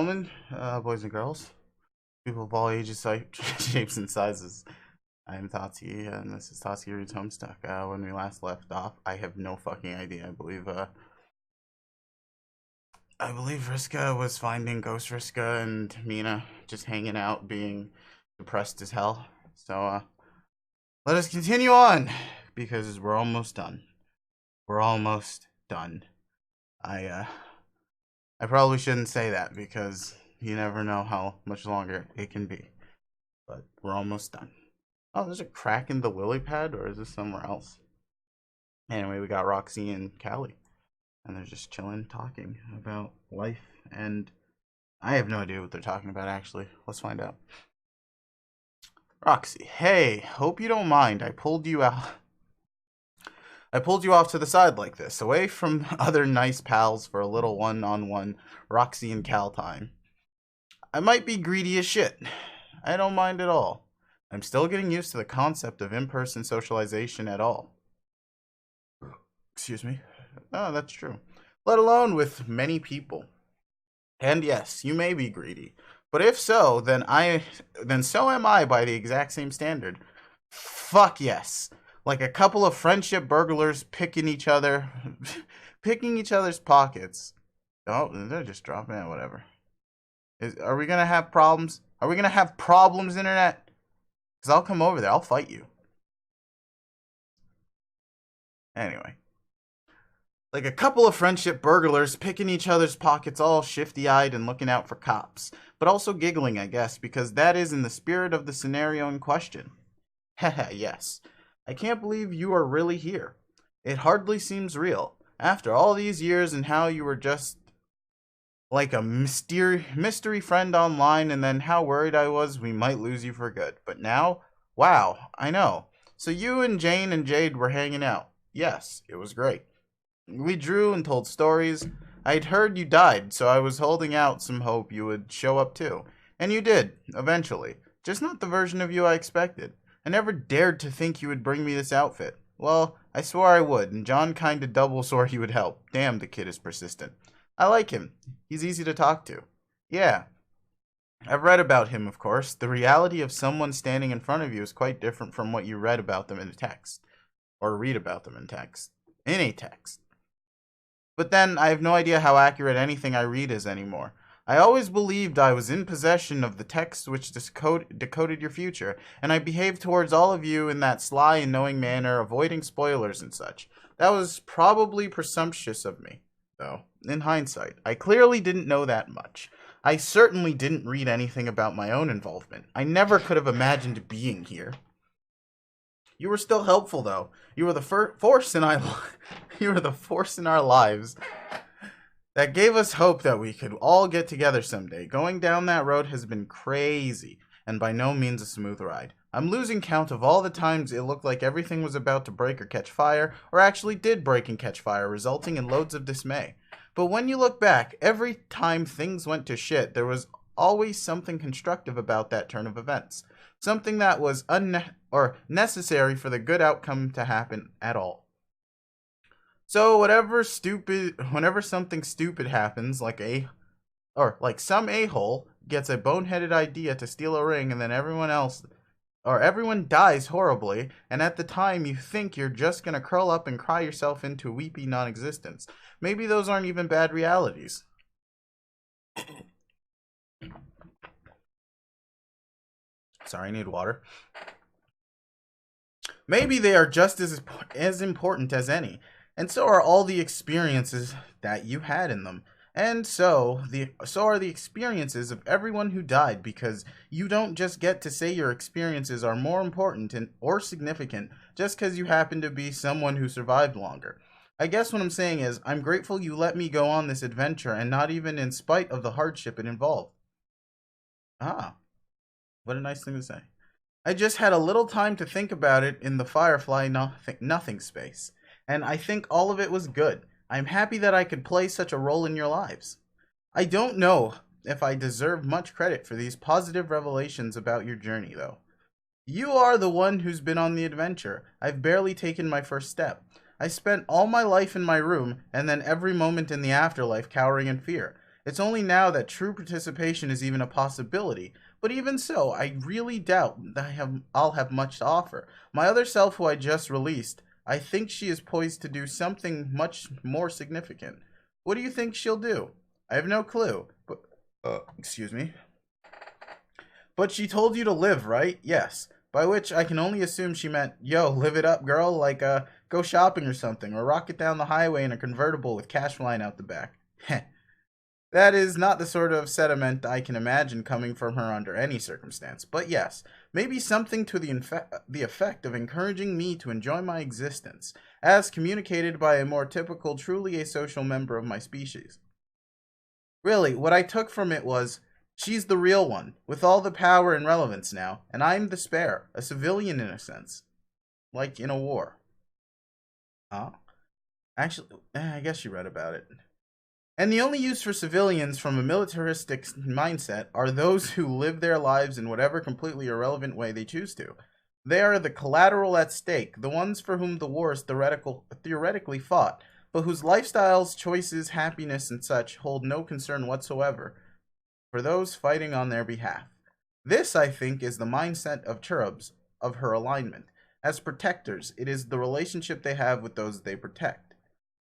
gentlemen, boys and girls, people of all ages, shapes, and sizes, I am Tostky, and this is Tostky Reads Homestuck. When we last left off, I have no fucking idea. I believe Vriska was finding Ghost Vriska and Mina just hanging out, being depressed as hell. So, let us continue on, because we're almost done. We're almost done. I probably shouldn't say that, because you never know how much longer it can be. But we're almost done. Oh, there's a crack in the lily pad, or is this somewhere else? Anyway, we got Roxy and Callie. And they're just chilling, talking about life, and I have no idea what they're talking about, actually. Let's find out. Roxy, hey, hope you don't mind. I pulled you off to the side like this, away from other nice pals for a little one-on-one Roxy and Cal time. I might be greedy as shit. I don't mind at all. I'm still getting used to the concept of in-person socialization at all. Excuse me. Oh, that's true. Let alone with many people. And yes, you may be greedy. But if so, then so am I by the exact same standard. Fuck yes. Like a couple of friendship burglars picking each other's pockets. Oh, they're just dropping it, whatever. Are we gonna have problems? Are we gonna have problems, internet? Because I'll come over there. I'll fight you. Anyway. Like a couple of friendship burglars picking each other's pockets, all shifty-eyed and looking out for cops. But also giggling, I guess, because that is in the spirit of the scenario in question. Haha, yes. I can't believe you are really here. It hardly seems real. After all these years and how you were just like a mystery friend online, and then how worried I was we might lose you for good. But now, wow, I know. So you and Jane and Jade were hanging out. Yes, it was great. We drew and told stories. I'd heard you died, so I was holding out some hope you would show up too. And you did, eventually. Just not the version of you I expected. I never dared to think you would bring me this outfit. Well, I swore I would, and John kinda double swore he would help. Damn, the kid is persistent. I like him. He's easy to talk to. Yeah. I've read about him, of course. The reality of someone standing in front of you is quite different from what you read about them in a text. Or read about them in text. In a text. But then, I have no idea how accurate anything I read is anymore. I always believed I was in possession of the text which decoded your future, and I behaved towards all of you in that sly and knowing manner, avoiding spoilers and such. That was probably presumptuous of me, though, in hindsight. I clearly didn't know that much. I certainly didn't read anything about my own involvement. I never could have imagined being here. You were still helpful, though. You were the force in our lives that gave us hope that we could all get together someday. Going down that road has been crazy, and by no means a smooth ride. I'm losing count of all the times it looked like everything was about to break or catch fire, or actually did break and catch fire, resulting in loads of dismay. But when you look back, every time things went to shit, there was always something constructive about that turn of events. Something that was necessary for the good outcome to happen at all. So whenever something stupid happens, like some a-hole gets a boneheaded idea to steal a ring, and then everyone dies horribly, and at the time you think you're just gonna curl up and cry yourself into weepy non-existence. Maybe those aren't even bad realities. Sorry, I need water. Maybe they are just as important as any, and so are all the experiences that you had in them. And so are the experiences of everyone who died, because you don't just get to say your experiences are more important or significant just because you happen to be someone who survived longer. I guess what I'm saying is, I'm grateful you let me go on this adventure, and not even in spite of the hardship it involved. Ah. What a nice thing to say. I just had a little time to think about it in the Firefly nothing space, and I think all of it was good. I'm happy that I could play such a role in your lives. I don't know if I deserve much credit for these positive revelations about your journey, though. You are the one who's been on the adventure. I've barely taken my first step. I spent all my life in my room, and then every moment in the afterlife cowering in fear. It's only now that true participation is even a possibility. But even so, I really doubt that I'll have much to offer. My other self, who I just released, I think she is poised to do something much more significant. What do you think she'll do? I have no clue. But, excuse me. But she told you to live, right? Yes. By which I can only assume she meant, yo, live it up, girl, like, go shopping or something, or rocket down the highway in a convertible with cash flying out the back. Heh. That is not the sort of sentiment I can imagine coming from her under any circumstance. But yes, maybe something to the effect of encouraging me to enjoy my existence, as communicated by a more typical, truly asocial member of my species. Really, what I took from it was, she's the real one, with all the power and relevance now, and I'm the spare, a civilian in a sense. Like in a war. Huh? Actually, I guess you read about it. And the only use for civilians from a militaristic mindset are those who live their lives in whatever completely irrelevant way they choose to. They are the collateral at stake, the ones for whom the war is theoretically fought, but whose lifestyles, choices, happiness, and such hold no concern whatsoever for those fighting on their behalf. This, I think, is the mindset of cherubs, of her alignment. As protectors, it is the relationship they have with those they protect.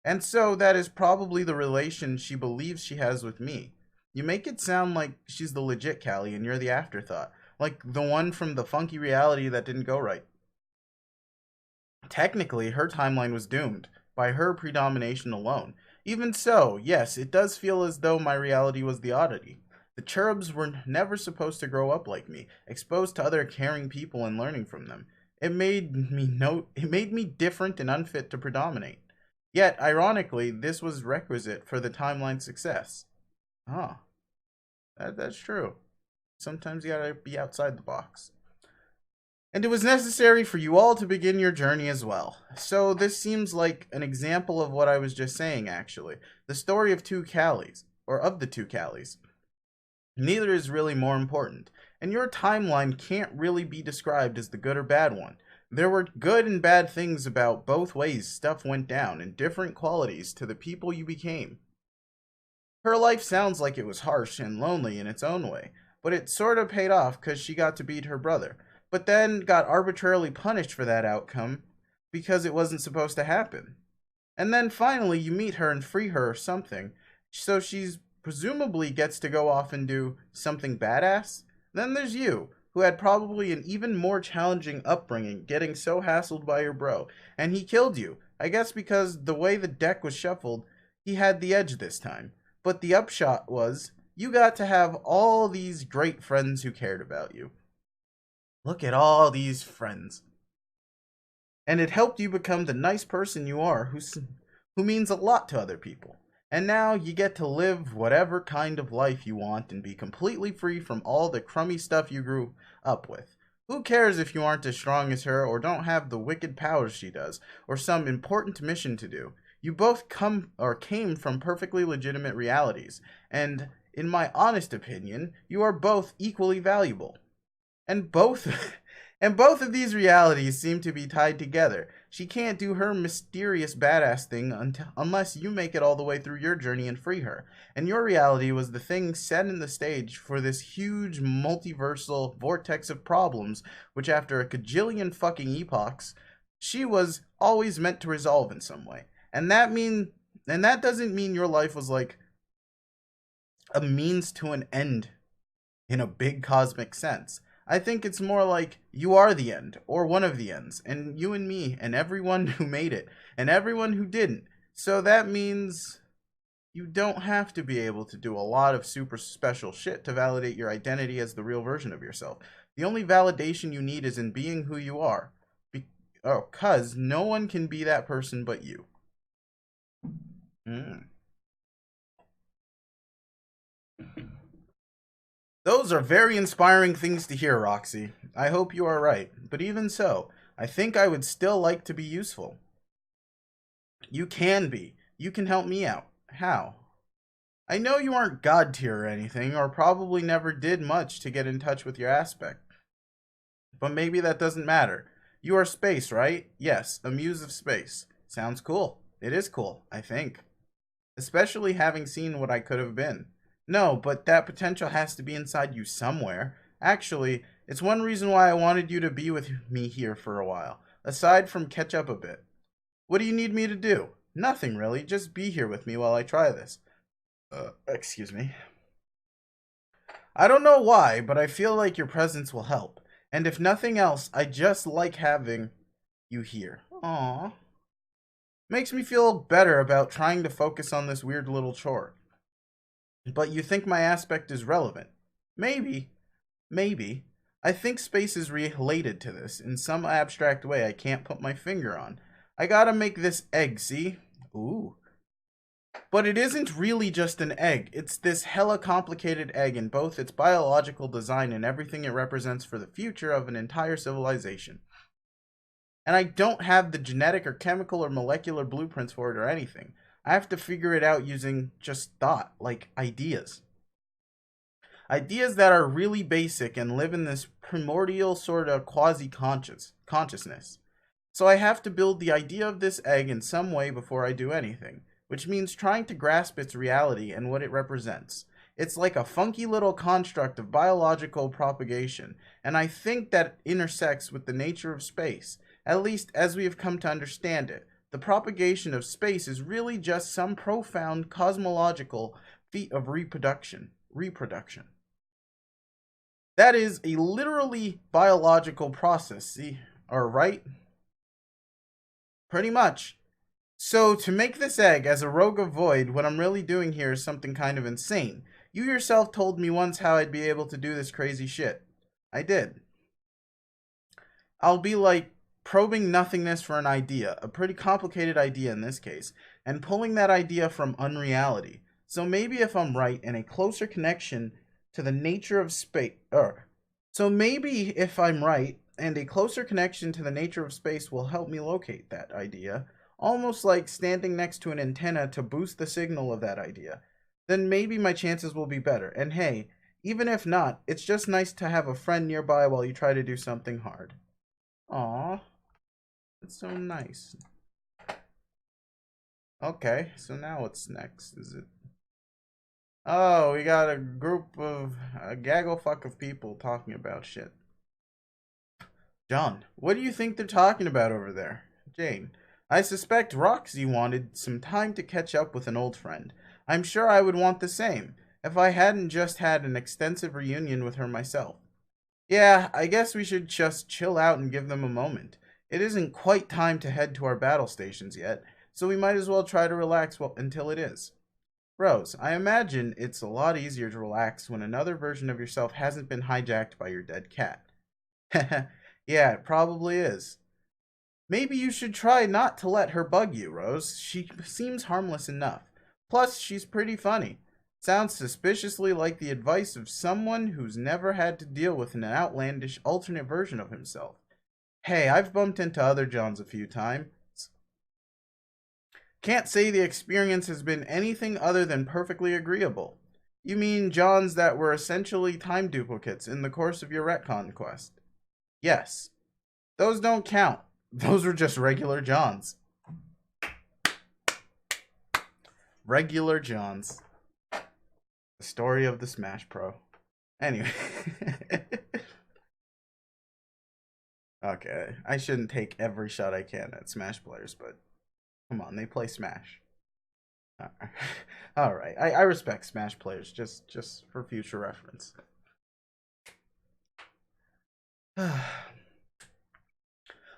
And so that is probably the relation she believes she has with me. You make it sound like she's the legit Callie and you're the afterthought, like the one from the funky reality that didn't go right. Technically, her timeline was doomed, by her predomination alone. Even so, yes, it does feel as though my reality was the oddity. The cherubs were never supposed to grow up like me, exposed to other caring people and learning from them. It made me different and unfit to predominate. Yet, ironically, this was requisite for the timeline's success. Ah, that's true. Sometimes you gotta be outside the box. And it was necessary for you all to begin your journey as well. So this seems like an example of what I was just saying, actually. The story of two Callies, or of the two Callies. Neither is really more important, and your timeline can't really be described as the good or bad one. There were good and bad things about both ways stuff went down, and different qualities to the people you became. Her life sounds like it was harsh and lonely in its own way, but it sort of paid off because she got to beat her brother, but then got arbitrarily punished for that outcome because it wasn't supposed to happen. And then finally you meet her and free her or something, so she's presumably gets to go off and do something badass. Then there's you, who had probably an even more challenging upbringing, getting so hassled by your bro, and he killed you. I guess because the way the deck was shuffled, he had the edge this time. But the upshot was, you got to have all these great friends who cared about you. Look at all these friends. And it helped you become the nice person you are, who means a lot to other people. And now you get to live whatever kind of life you want and be completely free from all the crummy stuff you grew up with. Who cares if you aren't as strong as her or don't have the wicked powers she does, or some important mission to do? You both came from perfectly legitimate realities, and in my honest opinion, you are both equally valuable. And both of these realities seem to be tied together. She can't do her mysterious badass thing unless you make it all the way through your journey and free her. And your reality was the thing set in the stage for this huge multiversal vortex of problems, which after a cajillion fucking epochs, she was always meant to resolve in some way. And that doesn't mean your life was like a means to an end in a big cosmic sense. I think it's more like you are the end, or one of the ends, and you and me, and everyone who made it, and everyone who didn't. So that means you don't have to be able to do a lot of super special shit to validate your identity as the real version of yourself. The only validation you need is in being who you are. Because no one can be that person but you. Those are very inspiring things to hear, Roxy. I hope you are right. But even so, I think I would still like to be useful. You can be. You can help me out. How? I know you aren't God tier or anything, or probably never did much to get in touch with your aspect. But maybe that doesn't matter. You are space, right? Yes, a muse of space. Sounds cool. It is cool, I think. Especially having seen what I could have been. No, but that potential has to be inside you somewhere. Actually, it's one reason why I wanted you to be with me here for a while, aside from catch up a bit. What do you need me to do? Nothing really, just be here with me while I try this. Excuse me. I don't know why, but I feel like your presence will help. And if nothing else, I just like having you here. Aww. Makes me feel better about trying to focus on this weird little chore. But you think my aspect is relevant? Maybe. Maybe. I think space is related to this in some abstract way I can't put my finger on. I gotta make this egg, see? Ooh. But it isn't really just an egg. It's this hella complicated egg in both its biological design and everything it represents for the future of an entire civilization. And I don't have the genetic or chemical or molecular blueprints for it or anything. I have to figure it out using just thought, like ideas. Ideas that are really basic and live in this primordial sort of quasi-consciousness. So I have to build the idea of this egg in some way before I do anything, which means trying to grasp its reality and what it represents. It's like a funky little construct of biological propagation, and I think that intersects with the nature of space, at least as we have come to understand it. The propagation of space is really just some profound cosmological feat of reproduction. That is a literally biological process, see? Or right? Pretty much. So, to make this egg as a rogue of void, what I'm really doing here is something kind of insane. You yourself told me once how I'd be able to do this crazy shit. I did. I'll be like probing nothingness for an idea, a pretty complicated idea in this case, and pulling that idea from unreality. So maybe if I'm right and a closer connection to the nature of space, so maybe if I'm right and a closer connection to the nature of space will help me locate that idea, almost like standing next to an antenna to boost the signal of that idea, then maybe my chances will be better. And hey, even if not, it's just nice to have a friend nearby while you try to do something hard. Aww, that's so nice. Okay, so now what's next? Is it... Oh, we got a gaggle fuck of people talking about shit. John, what do you think they're talking about over there? Jane, I suspect Roxy wanted some time to catch up with an old friend. I'm sure I would want the same, if I hadn't just had an extensive reunion with her myself. Yeah, I guess we should just chill out and give them a moment. It isn't quite time to head to our battle stations yet, so we might as well try to relax until it is. Rose, I imagine it's a lot easier to relax when another version of yourself hasn't been hijacked by your dead cat. Yeah, it probably is. Maybe you should try not to let her bug you, Rose. She seems harmless enough. Plus, she's pretty funny. Sounds suspiciously like the advice of someone who's never had to deal with an outlandish alternate version of himself. Hey, I've bumped into other Johns a few times. Can't say the experience has been anything other than perfectly agreeable. You mean Johns that were essentially time duplicates in the course of your retcon quest? Yes. Those don't count. Those were just regular Johns. Regular Johns. The story of the Smash Pro. Anyway. Okay, I shouldn't take every shot I can at Smash players, but come on, they play Smash. Alright, I respect Smash players, just for future reference.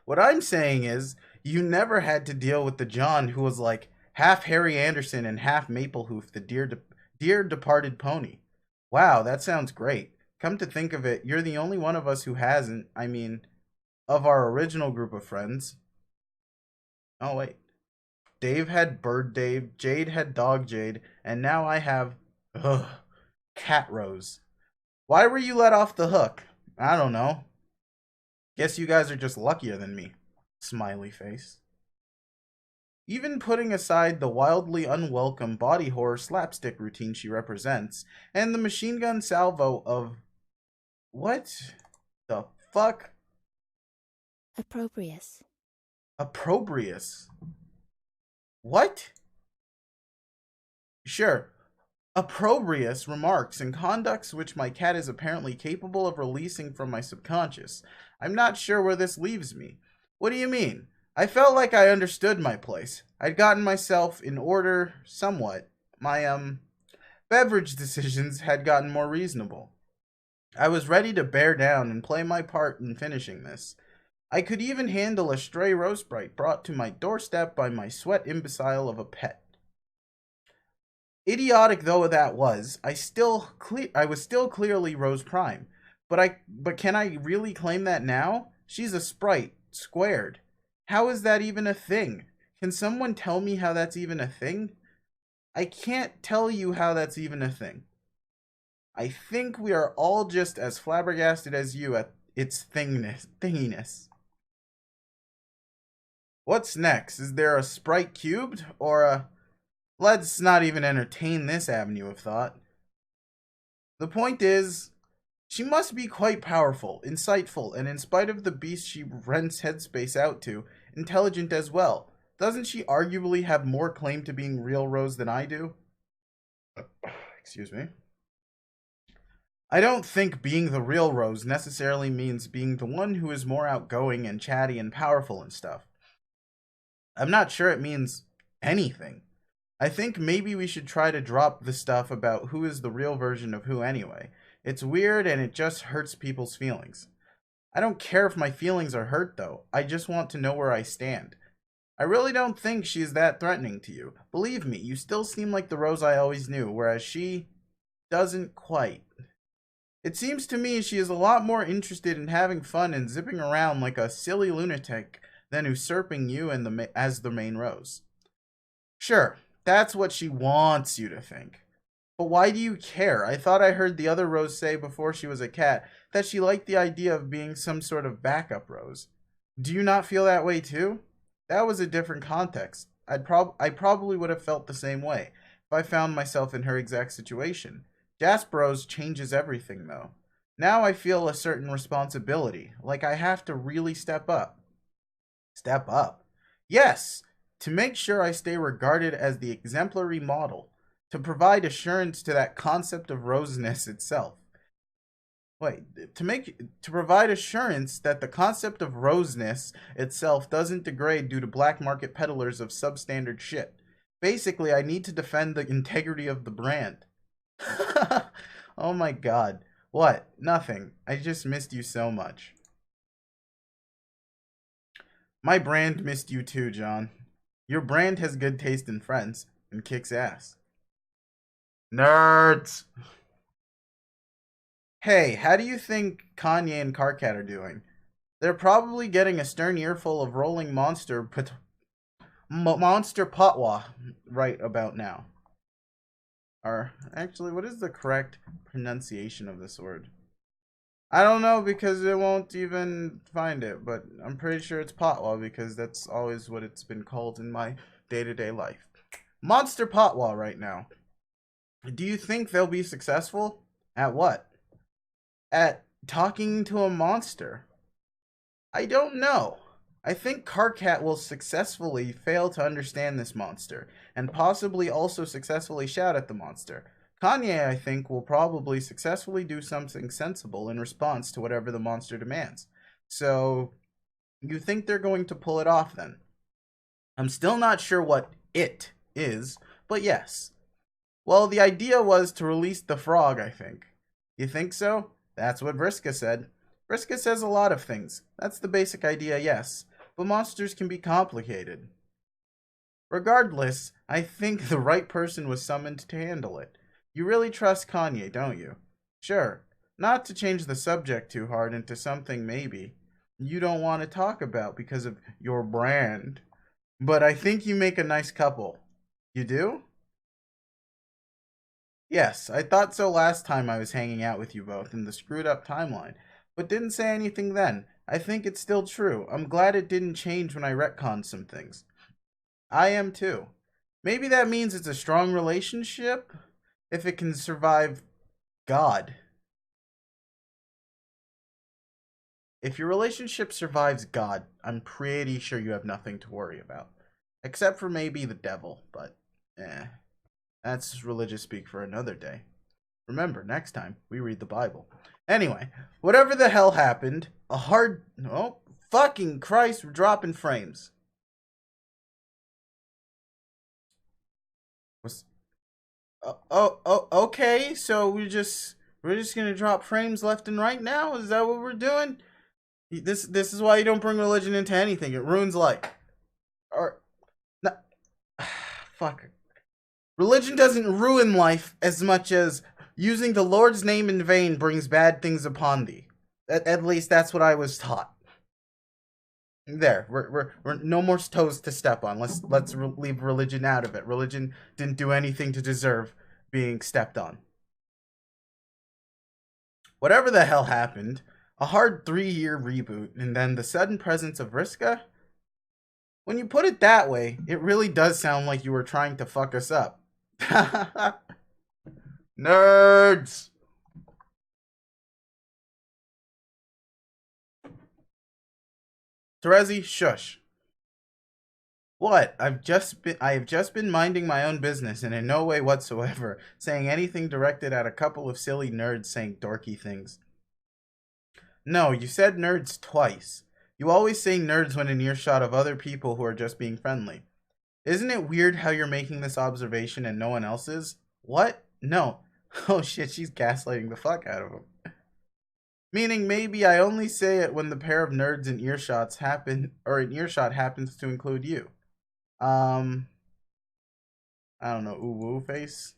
What I'm saying is, you never had to deal with the John who was like half Harry Anderson and half Maplehoof, the dear departed pony. Wow, that sounds great. Come to think of it, you're the only one of us who hasn't, I mean, of our original group of friends. Oh, wait. Dave had Bird Dave, Jade had Dog Jade, and now I have, Cat Rose. Why were you let off the hook? I don't know. Guess you guys are just luckier than me. Smiley face. Even putting aside the wildly unwelcome body horror slapstick routine she represents, and the machine gun salvo of... What the fuck? Opprobrious. Opprobrious? What? Sure. Opprobrious remarks and conducts which my cat is apparently capable of releasing from my subconscious. I'm not sure where this leaves me. What do you mean? I felt like I understood my place. I'd gotten myself in order somewhat. My beverage decisions had gotten more reasonable. I was ready to bear down and play my part in finishing this. I could even handle a stray rose sprite brought to my doorstep by my sweat imbecile of a pet. Idiotic though that was, I was still clearly Rose Prime. But can I really claim that now? She's a sprite, squared. How is that even a thing? Can someone tell me how that's even a thing? I can't tell you how that's even a thing. I think we are all just as flabbergasted as you at its thinginess. What's next? Is there a sprite cubed? Or a... Let's not even entertain this avenue of thought. The point is, she must be quite powerful, insightful, and in spite of the beast she rents headspace out to, intelligent as well. Doesn't she arguably have more claim to being real Rose than I do? Excuse me. I don't think being the real Rose necessarily means being the one who is more outgoing and chatty and powerful and stuff. I'm not sure it means anything. I think maybe we should try to drop the stuff about who is the real version of who anyway. It's weird and it just hurts people's feelings. I don't care if my feelings are hurt though. I just want to know where I stand. I really don't think she's that threatening to you. Believe me, you still seem like the Rose I always knew, whereas she doesn't quite. It seems to me she is a lot more interested in having fun and zipping around like a silly lunatic than usurping you and as the main Rose. Sure, that's what she wants you to think. But why do you care? I thought I heard the other Rose say before she was a cat that she liked the idea of being some sort of backup Rose. Do you not feel that way too? That was a different context. I probably would have felt the same way if I found myself in her exact situation. Jasperos changes everything though. Now I feel a certain responsibility, like I have to really step up. Step up? Yes! To make sure I stay regarded as the exemplary model, to provide assurance to that concept of Roseness itself. To provide assurance that the concept of Roseness itself doesn't degrade due to black market peddlers of substandard shit. Basically, I need to defend the integrity of the brand. Oh my god. What? Nothing. I just missed you so much. My brand missed you too, John. Your brand has good taste in friends and kicks ass. Nerds! Hey, how do you think Kanye and Karkat are doing? They're probably getting a stern earful of rolling monster patwa right about now. Or, actually, what is the correct pronunciation of this word? I don't know because it won't even find it, but I'm pretty sure it's patwa because that's always what it's been called in my day-to-day life. Monster patwa right now. Do you think they'll be successful? At what? At talking to a monster. I don't know. I think Karkat will successfully fail to understand this monster, and possibly also successfully shout at the monster. Kanye, I think, will probably successfully do something sensible in response to whatever the monster demands. So, you think they're going to pull it off then? I'm still not sure what it is, but yes. Well, the idea was to release the frog, I think. You think so? That's what Vriska said. Vriska says a lot of things. That's the basic idea, yes. But monsters can be complicated. Regardless, I think the right person was summoned to handle it. You really trust Kanye, don't you? Sure. Not to change the subject too hard into something maybe you don't want to talk about because of your brand. But I think you make a nice couple. You do? Yes, I thought so last time I was hanging out with you both in the screwed up timeline, but didn't say anything then. I think it's still true. I'm glad it didn't change when I retconned some things. I am too. Maybe that means it's a strong relationship if it can survive God. If your relationship survives God, I'm pretty sure you have nothing to worry about. Except for maybe the devil, but eh. That's religious speak for another day. Remember, next time we read the Bible. Anyway, whatever the hell happened, a hard... Oh, fucking Christ, we're dropping frames. Was... okay, so we're just gonna drop frames left and right now? Is that what we're doing? This is why you don't bring religion into anything. It ruins life. Or... No, fuck. Religion doesn't ruin life as much as using the Lord's name in vain brings bad things upon thee. At least that's what I was taught. There, we're no more toes to step on. Let's leave religion out of it. Religion didn't do anything to deserve being stepped on. Whatever the hell happened, a hard 3-year reboot, and then the sudden presence of Vriska? When you put it that way, it really does sound like you were trying to fuck us up. Nerds! Terezi, shush. What? I have just been minding my own business and in no way whatsoever saying anything directed at a couple of silly nerds saying dorky things. No, you said nerds twice. You always say nerds when in earshot of other people who are just being friendly. Isn't it weird how you're making this observation and no one else is? What? No. Oh shit, she's gaslighting the fuck out of him. Meaning maybe I only say it when the pair of nerds in earshot happens to include you. I don't know, ooh woo face?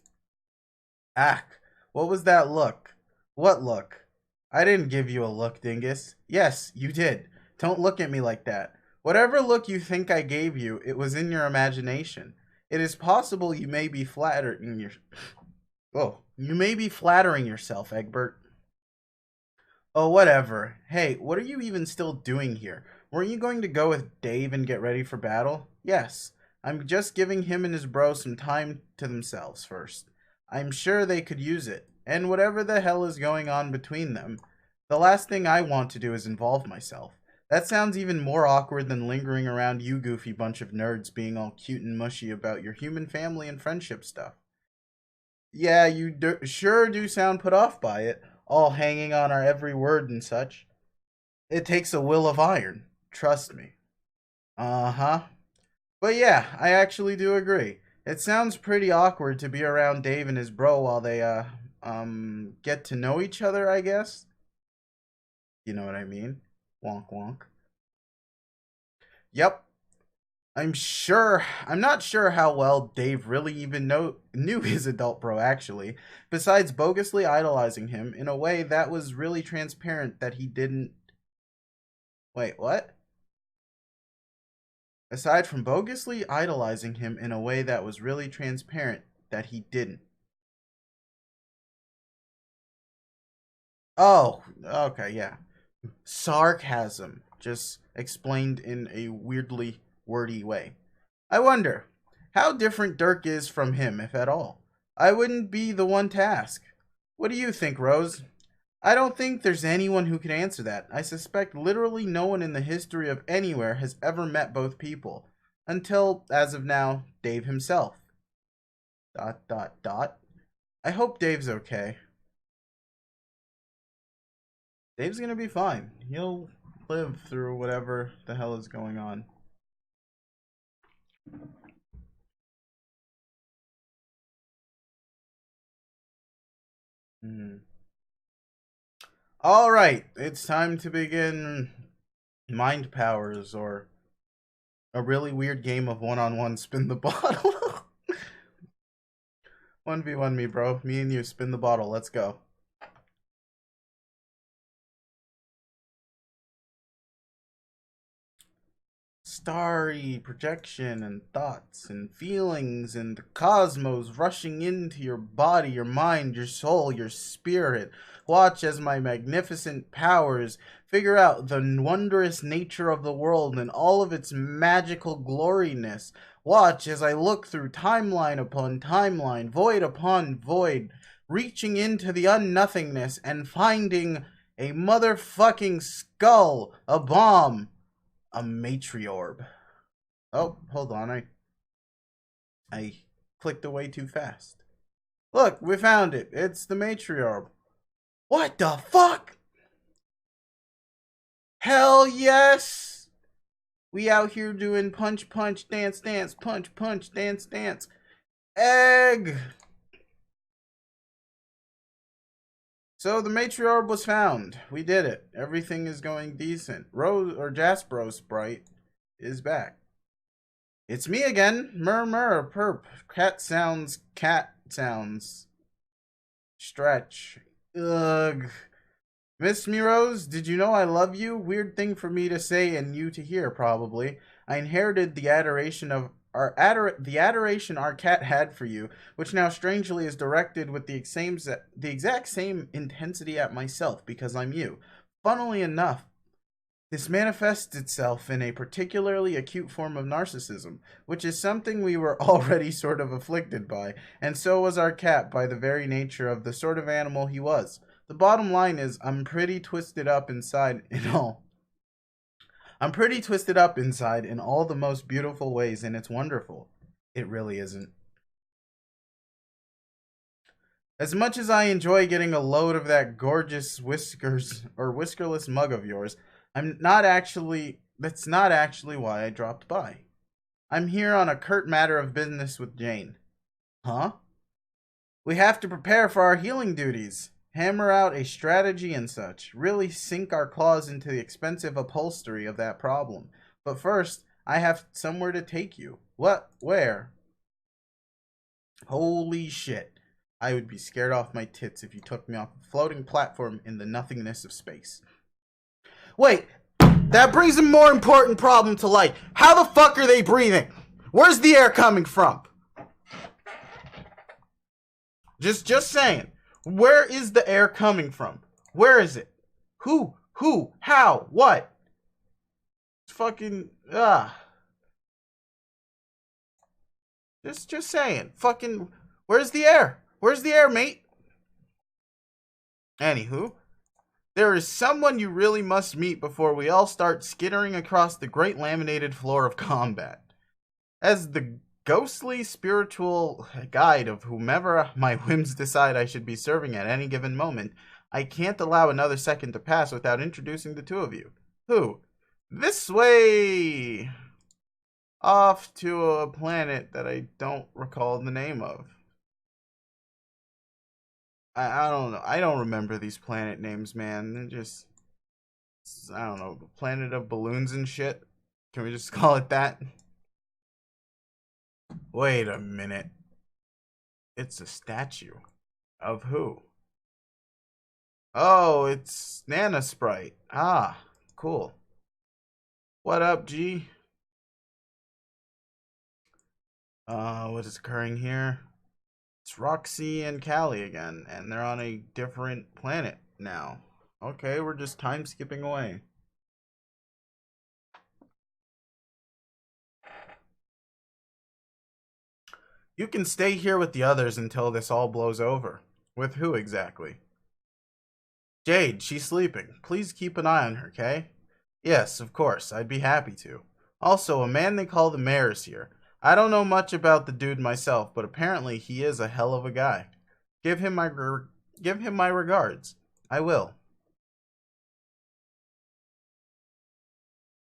Ack, what was that look? What look? I didn't give you a look, dingus. Yes, you did. Don't look at me like that. Whatever look you think I gave you, it was in your imagination. It is possible you may be flattering yourself, Egbert. Oh, whatever. Hey, what are you even still doing here? Weren't you going to go with Dave and get ready for battle? Yes. I'm just giving him and his bro some time to themselves first. I'm sure they could use it. And whatever the hell is going on between them, the last thing I want to do is involve myself. That sounds even more awkward than lingering around you goofy bunch of nerds being all cute and mushy about your human family and friendship stuff. Yeah, you sure do sound put off by it, all hanging on our every word and such. It takes a will of iron, trust me. Uh-huh. But yeah, I actually do agree. It sounds pretty awkward to be around Dave and his bro while they, get to know each other, I guess. You know what I mean? Wonk wonk. Yep. I'm not sure how well Dave really even knew his adult bro, actually. Besides bogusly idolizing him in a way that was really transparent that he didn't... Wait, what? Aside from bogusly idolizing him in a way that was really transparent that he didn't. Oh, okay, yeah. Sarcasm, just explained in a weirdly wordy way. I wonder how different Dirk is from him, if at all. I wouldn't be the one to ask. What do you think, Rose? I don't think there's anyone who can answer that. I suspect literally no one in the history of anywhere has ever met both people. Until, as of now, Dave himself. ... I hope Dave's okay. Dave's gonna be fine. He'll live through whatever the hell is going on. Alright, it's time to begin Mind Powers, or a really weird game of one-on-one spin the bottle. 1v1 me, bro. Me and you, spin the bottle. Let's go. Starry projection and thoughts and feelings and the cosmos rushing into your body, your mind, your soul, your spirit. Watch as my magnificent powers figure out the wondrous nature of the world and all of its magical gloriness. Watch as I look through timeline upon timeline, void upon void, reaching into the unnothingness and finding a motherfucking skull, a bomb, a matriorb. Oh, hold on. I clicked away too fast. Look, we found it. It's the matriarch. What the fuck? Hell yes! We out here doing punch, punch, dance, dance, punch, punch, dance, dance. Egg! So the matriarch was found. We did it. Everything is going decent. Rose or Jaspero Sprite is back. It's me again. Murmur, perp. Cat sounds, Stretch. Ugh. Miss me, Rose, did you know I love you? Weird thing for me to say and you to hear, probably. I inherited the adoration our cat had for you, which now strangely is directed with the exact same intensity at myself because I'm you. Funnily enough, this manifests itself in a particularly acute form of narcissism, which is something we were already sort of afflicted by, and so was our cat by the very nature of the sort of animal he was. The bottom line is, I'm pretty twisted up inside in all the most beautiful ways, and it's wonderful. It really isn't. As much as I enjoy getting a load of that gorgeous whiskerless mug of yours, that's not actually why I dropped by. I'm here on a curt matter of business with Jane. Huh? We have to prepare for our healing duties. Hammer out a strategy and such. Really sink our claws into the expensive upholstery of that problem. But first, I have somewhere to take you. What? Where? Holy shit. I would be scared off my tits if you took me off a floating platform in the nothingness of space. Wait, that brings a more important problem to light. How the fuck are they breathing? Where's the air coming from? Just saying. Where is the air coming from? Where is it? Who? How? What? It's fucking, Just saying. Fucking, where's the air? Where's the air, mate? Anywho, there is someone you really must meet before we all start skittering across the great laminated floor of combat. As the ghostly spiritual guide of whomever my whims decide I should be serving at any given moment, I can't allow another second to pass without introducing the two of you. Who? This way! Off to a planet that I don't recall the name of. I don't know. I don't remember these planet names, man. They're just, I don't know, planet of balloons and shit. Can we just call it that? Wait a minute. It's a statue. Of who? Oh, it's Nana Sprite. Ah, cool. What up, G? What is occurring here? It's Roxy and Callie again, and they're on a different planet now. Okay, we're just time skipping away. You can stay here with the others until this all blows over. With who exactly? Jade, she's sleeping. Please keep an eye on her, okay? Yes, of course, I'd be happy to. Also, a man they call the mayor is here. I don't know much about the dude myself, but apparently he is a hell of a guy. Give him my regards. I will.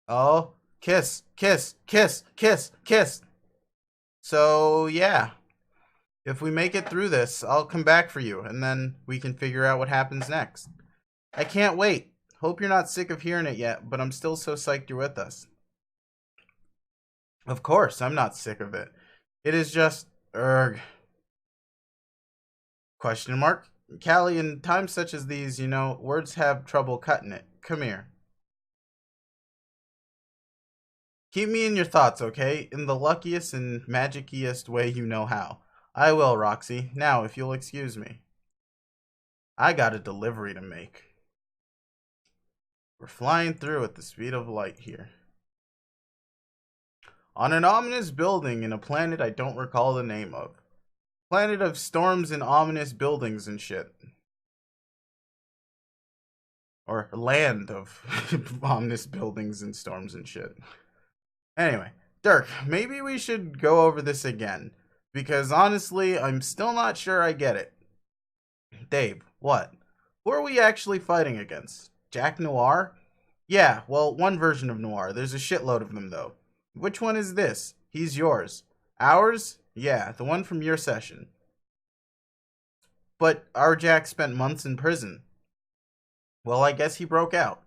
Oh, kiss, kiss, kiss, kiss, kiss. So, yeah. If we make it through this, I'll come back for you, and then we can figure out what happens next. I can't wait. Hope you're not sick of hearing it yet, but I'm still so psyched you're with us. Of course, I'm not sick of it. It is just, Question mark? Callie, in times such as these, you know, words have trouble cutting it. Come here. Keep me in your thoughts, okay? In the luckiest and magiciest way you know how. I will, Roxy. Now, if you'll excuse me. I got a delivery to make. We're flying through at the speed of light here. On an ominous building in a planet I don't recall the name of. Planet of storms and ominous buildings and shit. Or land of ominous buildings and storms and shit. Anyway, Dirk, maybe we should go over this again. Because honestly, I'm still not sure I get it. Dave, what? Who are we actually fighting against? Jack Noir? Yeah, well, one version of Noir. There's a shitload of them, though. Which one is this? He's yours. Ours? Yeah, the one from your session. But our Jack spent months in prison. Well, I guess he broke out.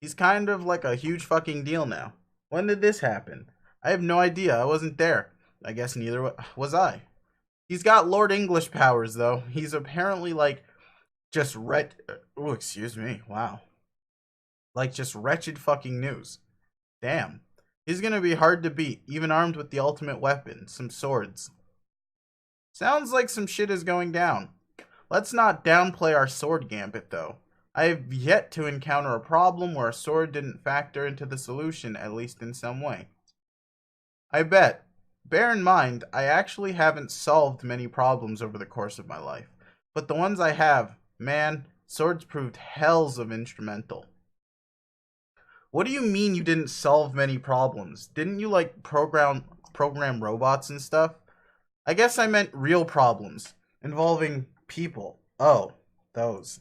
He's kind of like a huge fucking deal now. When did this happen? I have no idea. I wasn't there. I guess neither was I. He's got Lord English powers, though. He's apparently like just oh, excuse me. Wow. Like just wretched fucking news. Damn. He's gonna be hard to beat, even armed with the ultimate weapon, some swords. Sounds like some shit is going down. Let's not downplay our sword gambit, though. I have yet to encounter a problem where a sword didn't factor into the solution, at least in some way. I bet. Bear in mind, I actually haven't solved many problems over the course of my life. But the ones I have, man, swords proved hells of instrumental. What do you mean you didn't solve many problems? Didn't you, like, program robots and stuff? I guess I meant real problems, involving people. Oh, those.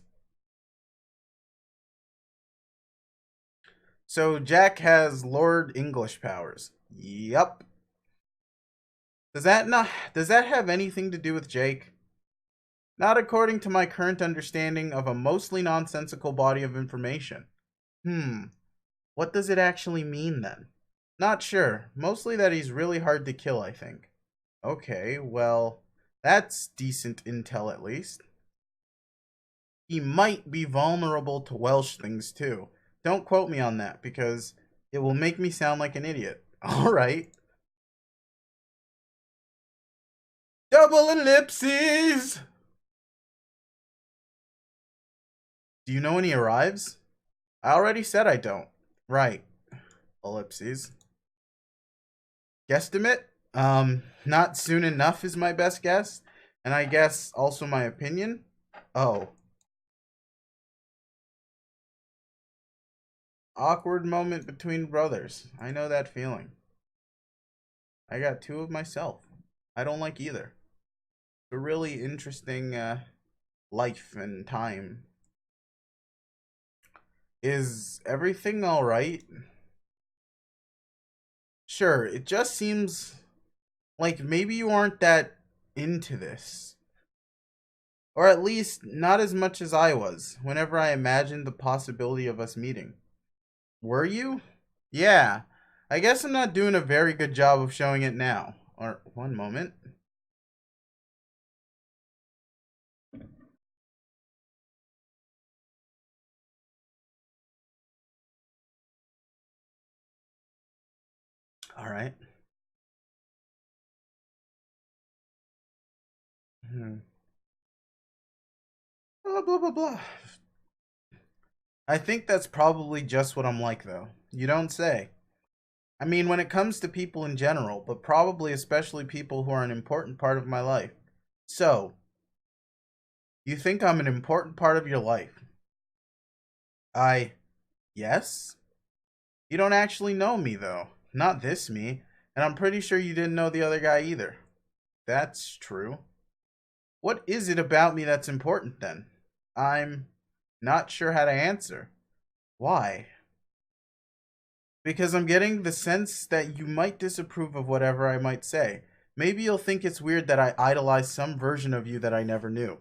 So Jack has Lord English powers. Yup. Does that have anything to do with Jake? Not according to my current understanding of a mostly nonsensical body of information. What does it actually mean then? Not sure. Mostly that he's really hard to kill, I think. Okay, well, that's decent intel at least. He might be vulnerable to Welsh things too. Don't quote me on that because it will make me sound like an idiot. Alright. Double ellipses! Do you know when he arrives? I already said I don't. Right. Ellipses. Guesstimate? Not soon enough is my best guess. And I guess also my opinion. Oh. Awkward moment between brothers. I know that feeling. I got two of myself. I don't like either. It's a really interesting life and time. Is everything alright? Sure, it just seems like maybe you aren't that into this. Or at least not as much as I was whenever I imagined the possibility of us meeting. Were you? Yeah. I guess I'm not doing a very good job of showing it now. Or, one moment. Alright. Blah, blah, blah, blah. I think that's probably just what I'm like, though. You don't say. I mean, when it comes to people in general, but probably especially people who are an important part of my life. So, you think I'm an important part of your life? Yes? You don't actually know me, though. Not this me. And I'm pretty sure you didn't know the other guy either. That's true. What is it about me that's important, then? I'm not sure how to answer. Why? Because I'm getting the sense that you might disapprove of whatever I might say. Maybe you'll think it's weird that I idolize some version of you that I never knew.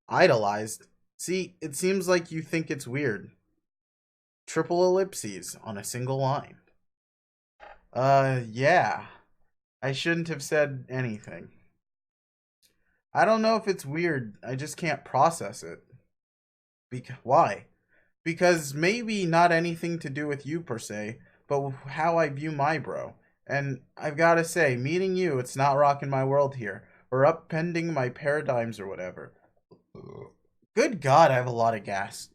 Idolized? See, it seems like you think it's weird. Triple ellipses on a single line. Yeah. I shouldn't have said anything. I don't know if it's weird. I just can't process it. Why? Because maybe not anything to do with you per se, but how I view my bro. And I've got to say, meeting you, it's not rocking my world here, or upending my paradigms or whatever. Good God, I have a lot of gas.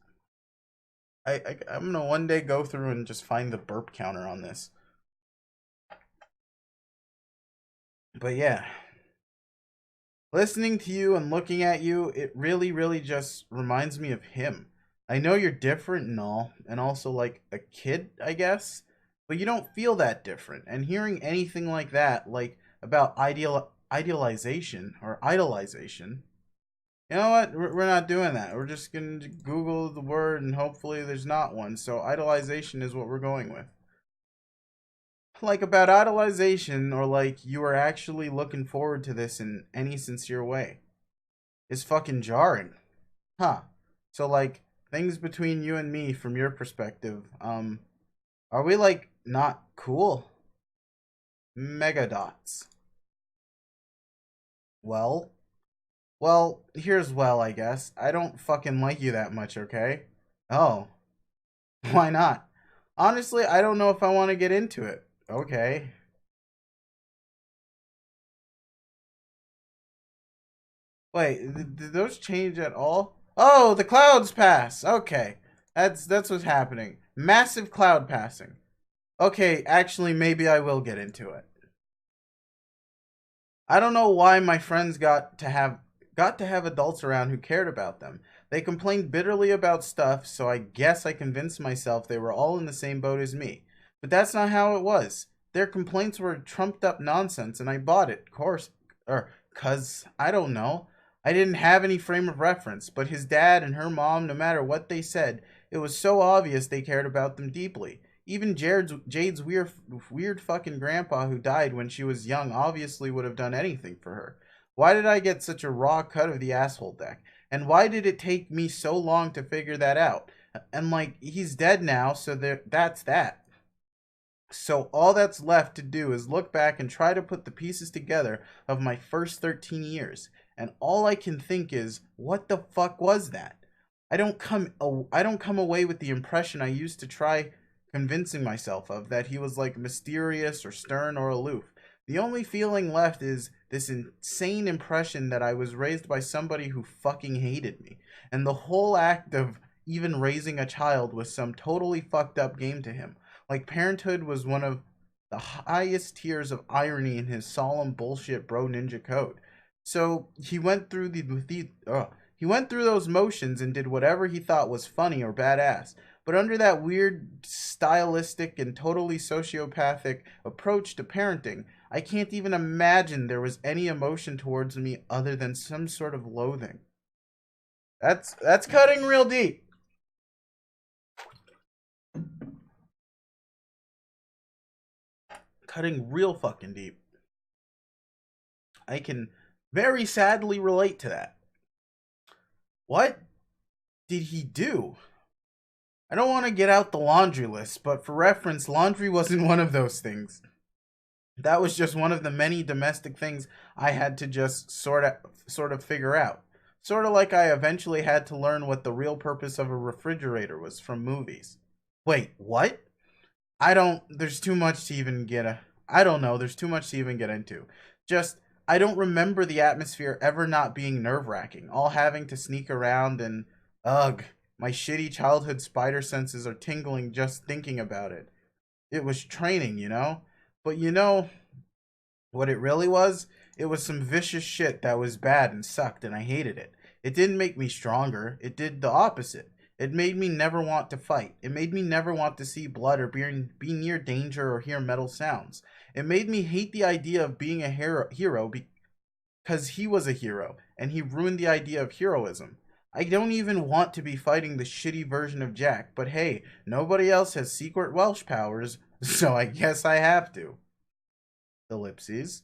I'm gonna one day go through and just find the burp counter on this. But yeah. Listening to you and looking at you, it really, really just reminds me of him. I know you're different and all, and also like a kid, I guess, but you don't feel that different. And hearing anything like that, like about idealization or idolization. You know what? We're not doing that. We're just going to Google the word and hopefully there's not one. So idolization is what we're going with. Like about idolization or like you are actually looking forward to this in any sincere way is fucking jarring. Huh. So like things between you and me from your perspective, are we like not cool? Megadots. Well, here's well, I guess. I don't fucking like you that much, okay? Oh, why not? Honestly, I don't know if I want to get into it. Okay. Wait, did those change at all? Oh, the clouds pass. Okay. That's what's happening. Massive cloud passing. Okay, actually maybe I will get into it. I don't know why my friends got to have adults around who cared about them. They complained bitterly about stuff, so I guess I convinced myself they were all in the same boat as me. But that's not how it was. Their complaints were trumped up nonsense, and I bought it, course, or cuz I don't know. I didn't have any frame of reference, but his dad and her mom, no matter what they said, it was so obvious they cared about them deeply. Even Jade's weird fucking grandpa who died when she was young obviously would have done anything for her. Why did I get such a raw cut of the asshole deck? And why did it take me so long to figure that out? And like, he's dead now, so that's that. So all that's left to do is look back and try to put the pieces together of my first 13 years. And all I can think is, what the fuck was that? I don't come away with the impression I used to try convincing myself of, that he was like mysterious or stern or aloof. The only feeling left is this insane impression that I was raised by somebody who fucking hated me. And the whole act of even raising a child was some totally fucked up game to him. Like parenthood was one of the highest tiers of irony in his solemn bullshit bro ninja code. So he went through those motions and did whatever he thought was funny or badass. But under that weird, stylistic, and totally sociopathic approach to parenting, I can't even imagine there was any emotion towards me other than some sort of loathing. That's cutting real deep. Cutting real fucking deep. I can very sadly relate to that. What did he do? I don't want to get out the laundry list, but for reference, laundry wasn't one of those things. That was just one of the many domestic things I had to just sort of figure out. Sort of like I eventually had to learn what the real purpose of a refrigerator was from movies. Wait, what? I don't there's too much to even get a I don't know, there's too much to even get into. Just I don't remember the atmosphere ever not being nerve-wracking, all having to sneak around and ugh, my shitty childhood spider senses are tingling just thinking about it. It was training, you know? But you know what it really was? It was some vicious shit that was bad and sucked, and I hated it. It didn't make me stronger. It did the opposite. It made me never want to fight. It made me never want to see blood or be near danger or hear metal sounds. It made me hate the idea of being a hero because he was a hero, and he ruined the idea of heroism. I don't even want to be fighting the shitty version of Jack, but hey, nobody else has secret Welsh powers, so I guess I have to. Ellipses.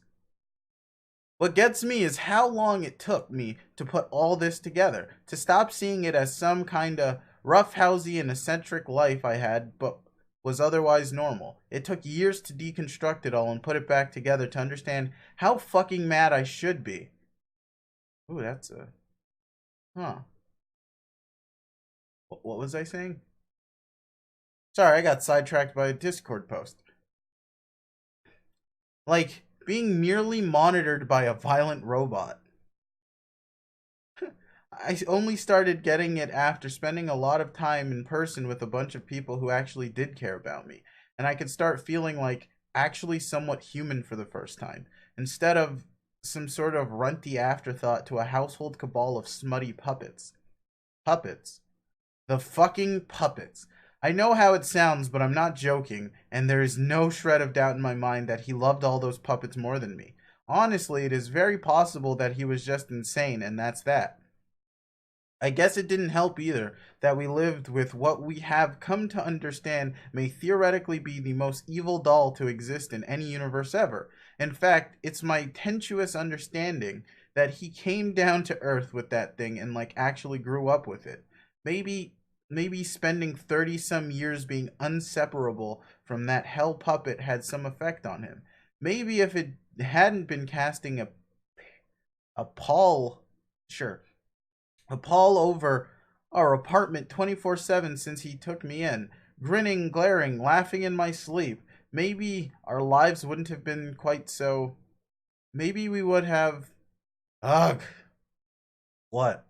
What gets me is how long it took me to put all this together, to stop seeing it as some kinda roughhousey and eccentric life I had, but was otherwise normal. It took years to deconstruct it all and put it back together to understand how fucking mad I should be. Ooh, that's a... Huh. What was I saying? Sorry, I got sidetracked by a Discord post. Like, being merely monitored by a violent robot. I only started getting it after spending a lot of time in person with a bunch of people who actually did care about me. And I could start feeling like actually somewhat human for the first time, instead of some sort of runty afterthought to a household cabal of smutty puppets. Puppets. The fucking puppets. I know how it sounds, but I'm not joking, and there is no shred of doubt in my mind that he loved all those puppets more than me. Honestly, it is very possible that he was just insane, and that's that. I guess it didn't help either that we lived with what we have come to understand may theoretically be the most evil doll to exist in any universe ever. In fact, it's my tenuous understanding that he came down to Earth with that thing and like actually grew up with it. Maybe maybe spending 30 some years being inseparable from that hell puppet had some effect on him. Maybe if it hadn't been casting a pall, sure, a pall over our apartment 24/7 since he took me in, grinning, glaring, laughing in my sleep. Maybe our lives wouldn't have been quite so. Maybe we would have. Ugh. What?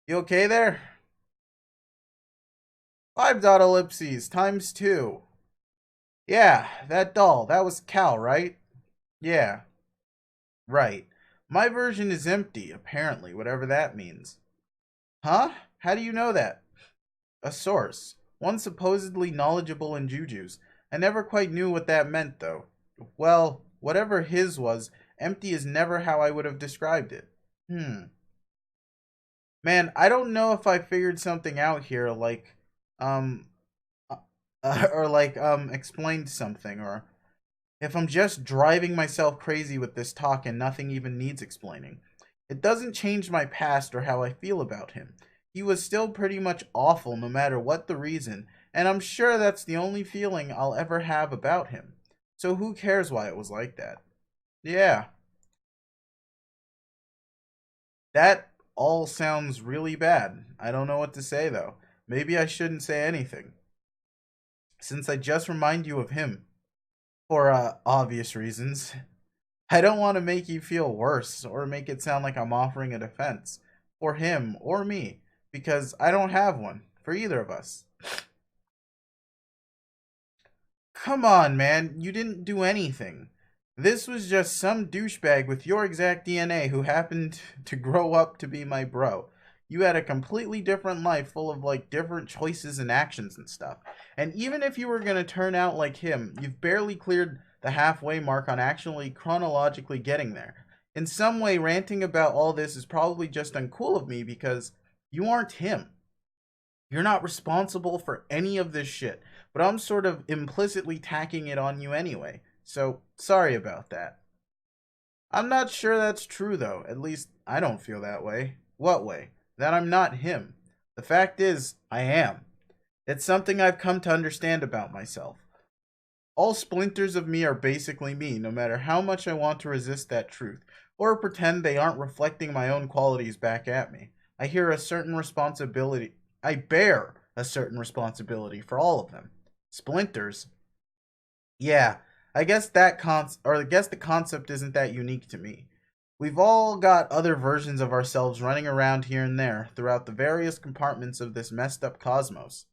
You okay there? 5 dot ellipses times 2. Yeah, that doll. That was Cal, right? Yeah, right. My version is empty, apparently, whatever that means. Huh? How do you know that? A source. One supposedly knowledgeable in jujus. I never quite knew what that meant, though. Well, whatever his was, empty is never how I would have described it. Man, I don't know if I figured something out here, um, explained something, or if I'm just driving myself crazy with this talk and nothing even needs explaining. It doesn't change my past or how I feel about him. He was still pretty much awful no matter what the reason, and I'm sure that's the only feeling I'll ever have about him. So who cares why it was like that? Yeah, that all sounds really bad. I don't know what to say though. Maybe I shouldn't say anything, since I just remind you of him, for obvious reasons. I don't want to make you feel worse or make it sound like I'm offering a defense for him or me, because I don't have one for either of us. Come on, man, you didn't do anything. This was just some douchebag with your exact DNA who happened to grow up to be my bro. You had a completely different life full of like different choices and actions and stuff. And even if you were going to turn out like him, you've barely cleared the halfway mark on actually chronologically getting there. In some way, ranting about all this is probably just uncool of me because you aren't him. You're not responsible for any of this shit, but I'm sort of implicitly tacking it on you anyway. So, sorry about that. I'm not sure that's true though. At least I don't feel that way. What way? That I'm not him. The fact is, I am. It's something I've come to understand about myself. All splinters of me are basically me, no matter how much I want to resist that truth, or pretend they aren't reflecting my own qualities back at me. I hear a certain responsibility. I bear a certain responsibility for all of them. Splinters? Yeah, I guess the concept isn't that unique to me. We've all got other versions of ourselves running around here and there throughout the various compartments of this messed up cosmos.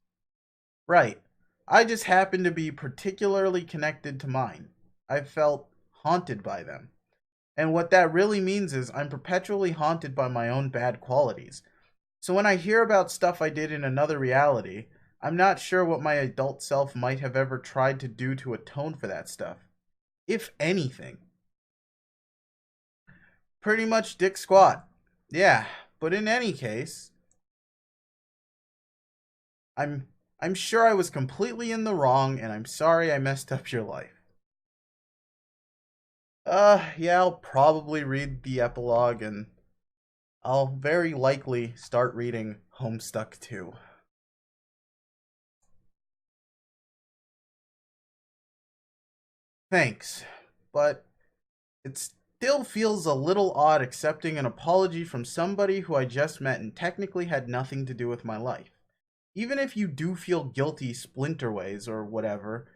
Right. I just happen to be particularly connected to mine. I've felt haunted by them. And what that really means is I'm perpetually haunted by my own bad qualities. So when I hear about stuff I did in another reality, I'm not sure what my adult self might have ever tried to do to atone for that stuff. If anything. Pretty much dick squat. Yeah, but in any case, I'm I'm sure I was completely in the wrong and I'm sorry I messed up your life. Yeah, I'll probably read the epilogue and I'll very likely start reading Homestuck too. Thanks, but it still feels a little odd accepting an apology from somebody who I just met and technically had nothing to do with my life. Even if you do feel guilty splinterways or whatever,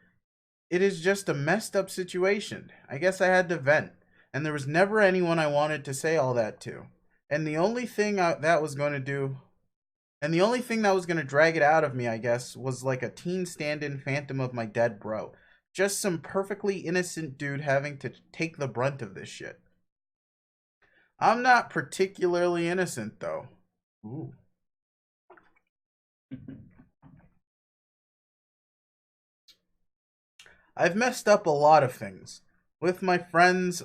it is just a messed up situation. I guess I had to vent, and there was never anyone I wanted to say all that to. And the only thing that was going to do, and the only thing that was going to drag it out of me, I guess, was like a teen stand-in phantom of my dead bro. Just some perfectly innocent dude having to take the brunt of this shit. I'm not particularly innocent, though. Ooh. I've messed up a lot of things. With my friends,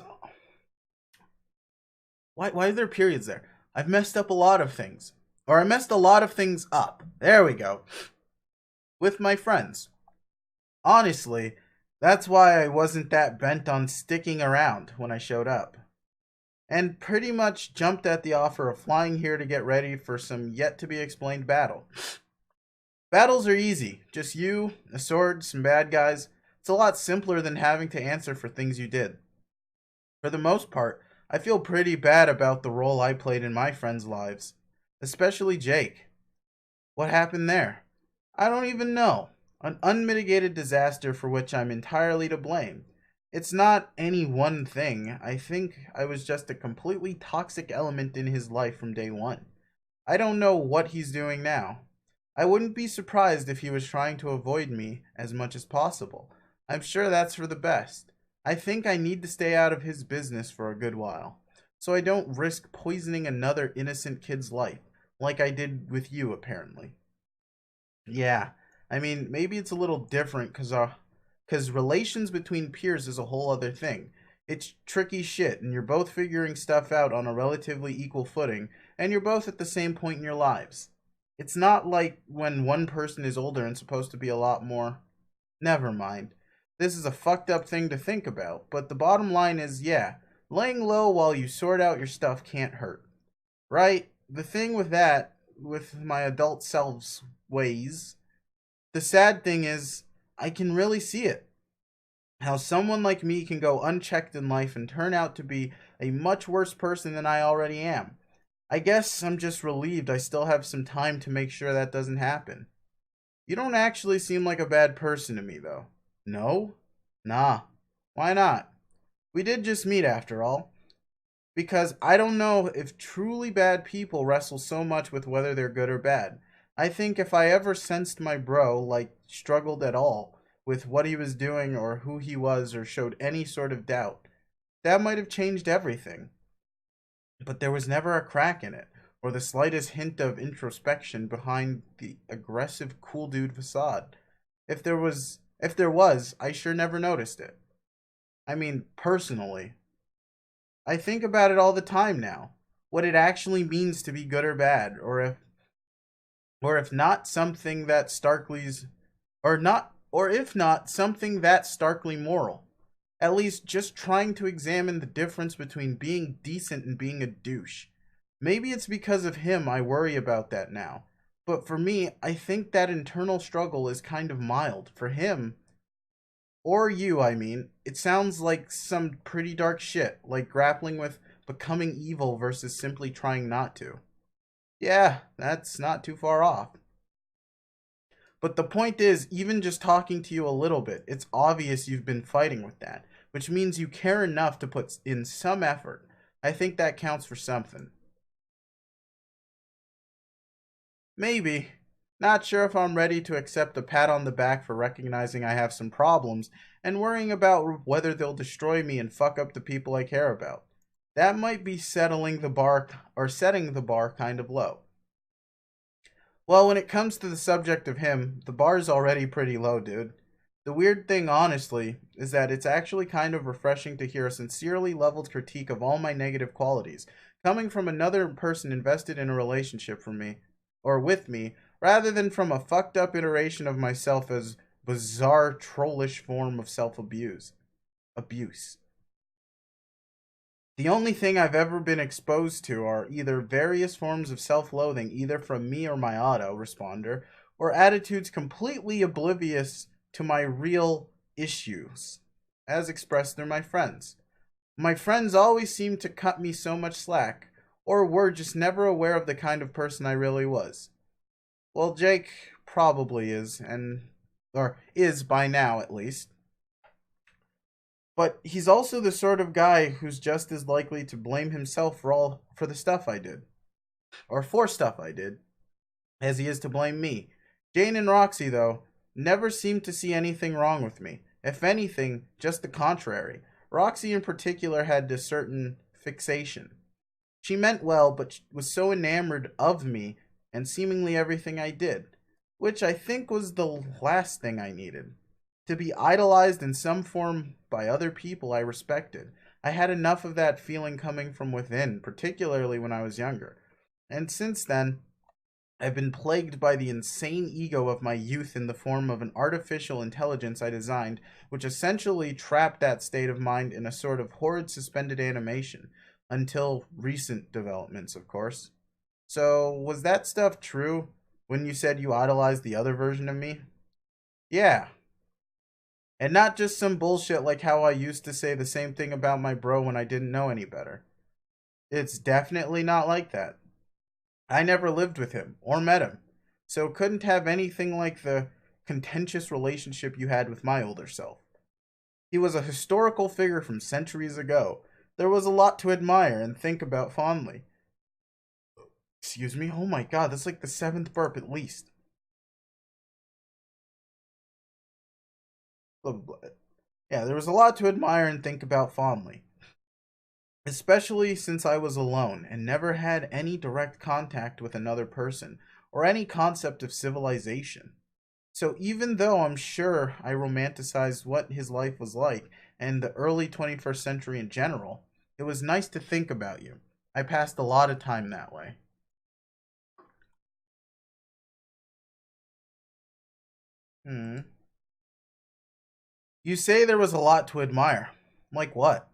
why are there periods there? I've messed up a lot of things. Or I messed a lot of things up. There we go. With my friends. Honestly, that's why I wasn't that bent on sticking around when I showed up. And pretty much jumped at the offer of flying here to get ready for some yet to be explained battle. Battles are easy. Just you, a sword, some bad guys. It's a lot simpler than having to answer for things you did. For the most part, I feel pretty bad about the role I played in my friends' lives. Especially Jake. What happened there? I don't even know. An unmitigated disaster for which I'm entirely to blame. It's not any one thing. I think I was just a completely toxic element in his life from day one. I don't know what he's doing now. I wouldn't be surprised if he was trying to avoid me as much as possible. I'm sure that's for the best. I think I need to stay out of his business for a good while, so I don't risk poisoning another innocent kid's life, like I did with you, apparently. Yeah, I mean, maybe it's a little different because relations between peers is a whole other thing. It's tricky shit, and you're both figuring stuff out on a relatively equal footing, and you're both at the same point in your lives. It's not like when one person is older and supposed to be a lot more. Never mind. This is a fucked up thing to think about, but the bottom line is yeah, laying low while you sort out your stuff can't hurt. Right? The thing with that, with my adult self's ways, the sad thing is, I can really see it. How someone like me can go unchecked in life and turn out to be a much worse person than I already am. I guess I'm just relieved I still have some time to make sure that doesn't happen. You don't actually seem like a bad person to me, though. No? Nah. Why not? We did just meet after all. Because I don't know if truly bad people wrestle so much with whether they're good or bad. I think if I ever sensed my bro, like, struggled at all with what he was doing or who he was or showed any sort of doubt, that might have changed everything. But there was never a crack in it, or the slightest hint of introspection behind the aggressive cool dude facade. If there was, I sure never noticed it. I mean, personally. I think about it all the time now. What it actually means to be good or bad, or if not something that starkly's or if not something that starkly moral. At least just trying to examine the difference between being decent and being a douche. Maybe it's because of him I worry about that now. But for me, I think that internal struggle is kind of mild. For him, or you, I mean, it sounds like some pretty dark shit, like grappling with becoming evil versus simply trying not to. Yeah, that's not too far off. But the point is, even just talking to you a little bit, it's obvious you've been fighting with that, which means you care enough to put in some effort. I think that counts for something. Maybe. Not sure if I'm ready to accept a pat on the back for recognizing I have some problems and worrying about whether they'll destroy me and fuck up the people I care about. That might be settling the bar or setting the bar kind of low. Well, when it comes to the subject of him, the bar's already pretty low, dude. The weird thing, honestly, is that it's actually kind of refreshing to hear a sincerely leveled critique of all my negative qualities, coming from another person invested in a relationship from me, or with me, rather than from a fucked up iteration of myself as bizarre, trollish form of self-abuse. Abuse. The only thing I've ever been exposed to are either various forms of self-loathing, either from me or my auto-responder, or attitudes completely oblivious to my real issues, as expressed through my friends. My friends always seemed to cut me so much slack, or were just never aware of the kind of person I really was. Well, Jake probably is, or is by now at least. But he's also the sort of guy who's just as likely to blame himself for the stuff I did, or for stuff I did, as he is to blame me. Jane and Roxy, though, never seemed to see anything wrong with me. If anything, just the contrary. Roxy in particular had this certain fixation. She meant well, but was so enamored of me and seemingly everything I did, which I think was the last thing I needed. To be idolized in some form by other people I respected. I had enough of that feeling coming from within, particularly when I was younger. And since then, I've been plagued by the insane ego of my youth in the form of an artificial intelligence I designed, which essentially trapped that state of mind in a sort of horrid suspended animation. Until recent developments, of course. So, was that stuff true when you said you idolized the other version of me? Yeah. And not just some bullshit like how I used to say the same thing about my bro when I didn't know any better. It's definitely not like that. I never lived with him or met him, so couldn't have anything like the contentious relationship you had with my older self. He was a historical figure from centuries ago. There was a lot to admire and think about fondly. Excuse me? Oh my god, that's like the seventh burp at least. Blah, blah, blah. Yeah, there was a lot to admire and think about fondly. Especially since I was alone and never had any direct contact with another person or any concept of civilization. So even though I'm sure I romanticized what his life was like and the early 21st century in general, it was nice to think about you. I passed a lot of time that way. Hmm. You say there was a lot to admire. Like what?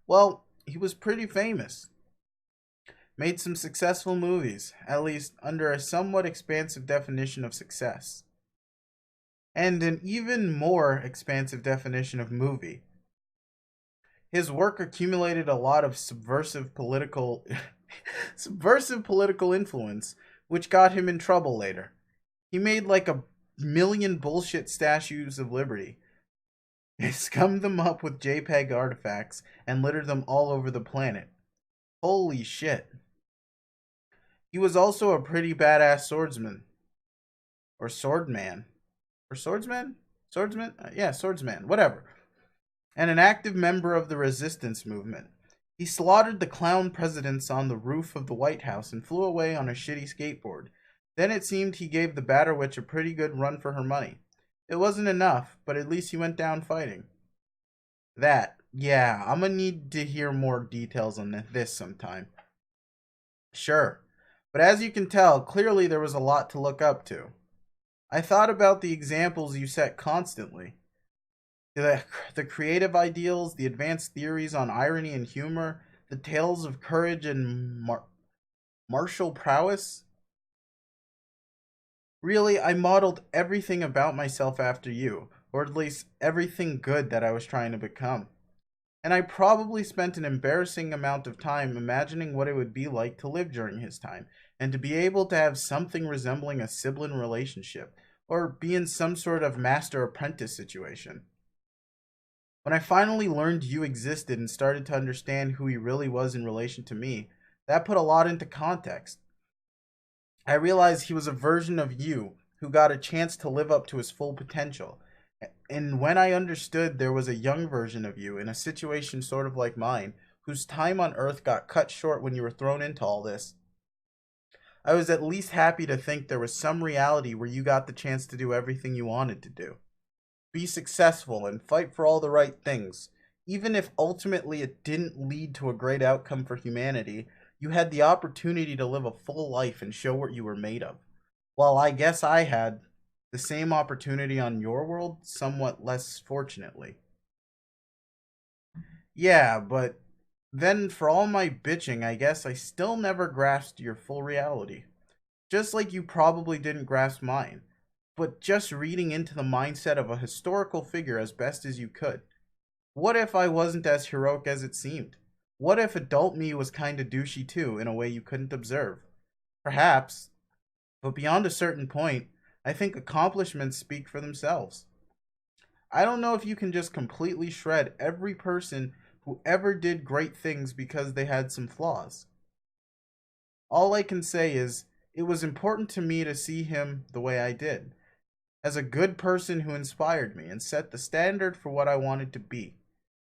Well, he was pretty famous. Made some successful movies, at least under a somewhat expansive definition of success. And an even more expansive definition of movie. His work accumulated a lot of subversive political subversive political influence, which got him in trouble later. He made like a million bullshit statues of liberty. He scummed them up with JPEG artifacts and littered them all over the planet. Holy shit. He was also a pretty badass swordsman. Or swordman. Or swordsman? Swordsman? Yeah, swordsman. Whatever. And an active member of the resistance movement. He slaughtered the clown presidents on the roof of the White House and flew away on a shitty skateboard. Then it seemed he gave the Batter Witch a pretty good run for her money. It wasn't enough, but at least he went down fighting. That, yeah, I'm gonna need to hear more details on this sometime. Sure, but as you can tell, clearly there was a lot to look up to. I thought about the examples you set constantly. The creative ideals, the advanced theories on irony and humor, the tales of courage and martial prowess. Really, I modeled everything about myself after you, or at least everything good that I was trying to become. And I probably spent an embarrassing amount of time imagining what it would be like to live during his time, and to be able to have something resembling a sibling relationship, or be in some sort of master apprentice situation. When I finally learned you existed and started to understand who he really was in relation to me, that put a lot into context. I realized he was a version of you who got a chance to live up to his full potential. And when I understood there was a young version of you in a situation sort of like mine, whose time on Earth got cut short when you were thrown into all this, I was at least happy to think there was some reality where you got the chance to do everything you wanted to do. Be successful and fight for all the right things. Even if ultimately it didn't lead to a great outcome for humanity, you had the opportunity to live a full life and show what you were made of. While I guess I had the same opportunity on your world, somewhat less fortunately. Yeah, but then for all my bitching, I guess I still never grasped your full reality. Just like you probably didn't grasp mine. But just reading into the mindset of a historical figure as best as you could. What if I wasn't as heroic as it seemed? What if adult me was kinda douchey too, in a way you couldn't observe? Perhaps, but beyond a certain point, I think accomplishments speak for themselves. I don't know if you can just completely shred every person who ever did great things because they had some flaws. All I can say is, it was important to me to see him the way I did, as a good person who inspired me and set the standard for what I wanted to be.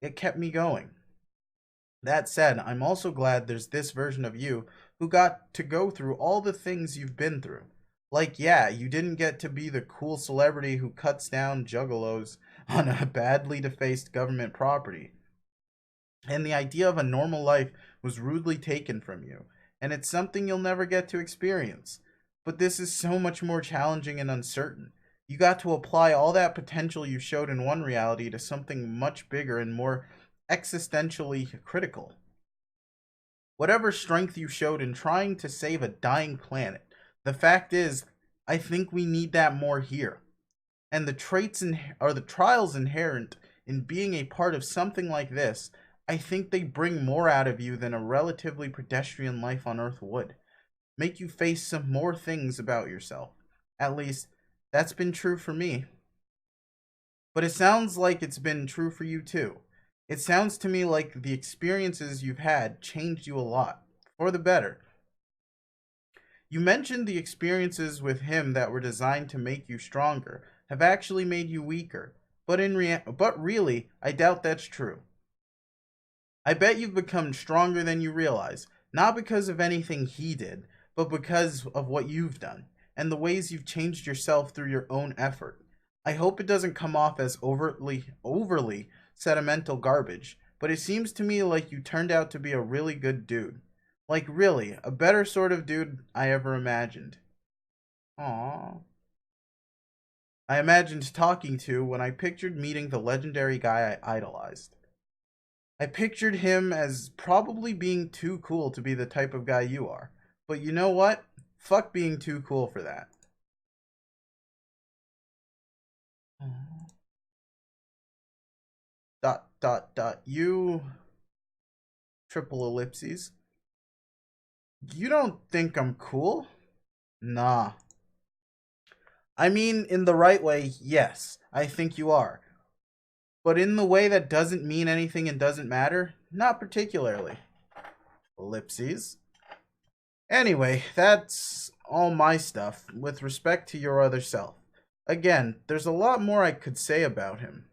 It kept me going. That said, I'm also glad there's this version of you who got to go through all the things you've been through. Like, yeah, you didn't get to be the cool celebrity who cuts down juggalos on a badly defaced government property. And the idea of a normal life was rudely taken from you, and it's something you'll never get to experience. But this is so much more challenging and uncertain. You got to apply all that potential you showed in one reality to something much bigger and more existentially critical. Whatever strength you showed in trying to save a dying planet, the fact is, I think we need that more here. And the the trials inherent in being a part of something like this, I think they bring more out of you than a relatively pedestrian life on Earth would. Make you face some more things about yourself. At least, that's been true for me. But it sounds like it's been true for you too. It sounds to me like the experiences you've had changed you a lot, for the better. You mentioned the experiences with him that were designed to make you stronger have actually made you weaker, but really, I doubt that's true. I bet you've become stronger than you realize, not because of anything he did, but because of what you've done and the ways you've changed yourself through your own effort. I hope it doesn't come off as overly sentimental garbage, but it seems to me like you turned out to be a really good dude. Like really, a better sort of dude I ever imagined. Aww. I imagined talking to when I pictured meeting the legendary guy I idolized. I pictured him as probably being too cool to be the type of guy you are. But you know what? Fuck being too cool for that. Dot dot dot. You triple ellipses. You don't think I'm cool? Nah. I mean, in the right way, yes, I think you are. But in the way that doesn't mean anything and doesn't matter, not particularly. Ellipses. Anyway, that's all my stuff with respect to your other self. Again, there's a lot more I could say about him.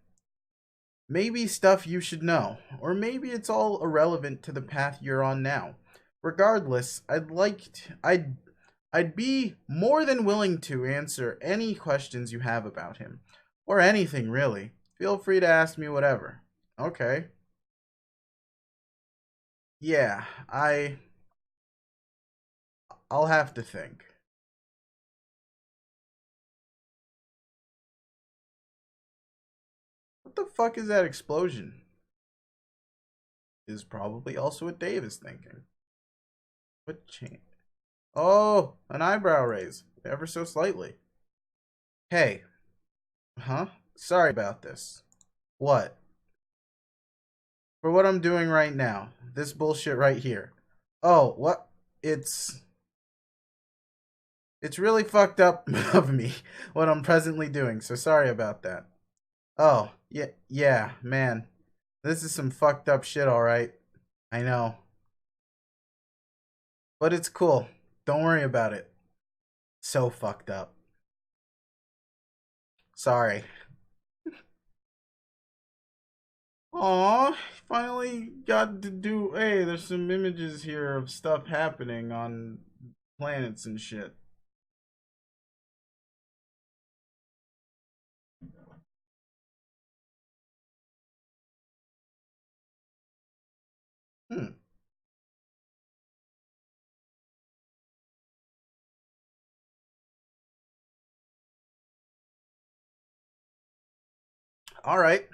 Maybe stuff you should know, or maybe it's all irrelevant to the path you're on now. Regardless, I'd be more than willing to answer any questions you have about him, or anything really. Feel free to ask me whatever. Okay. Yeah, I'll have to think. What the fuck is that explosion? Is probably also what Dave is thinking. What change? Oh, an eyebrow raise, ever so slightly. Hey, huh? Sorry about this. What? For what I'm doing right now. This bullshit right here. Oh, what? It's it's really fucked up of me what I'm presently doing, so sorry about that. Oh, yeah, man. This is some fucked up shit, alright. I know. But it's cool. Don't worry about it. So fucked up. Sorry. Aw, finally got to do. Hey, there's some images here of stuff happening on planets and shit. Hmm. Alright.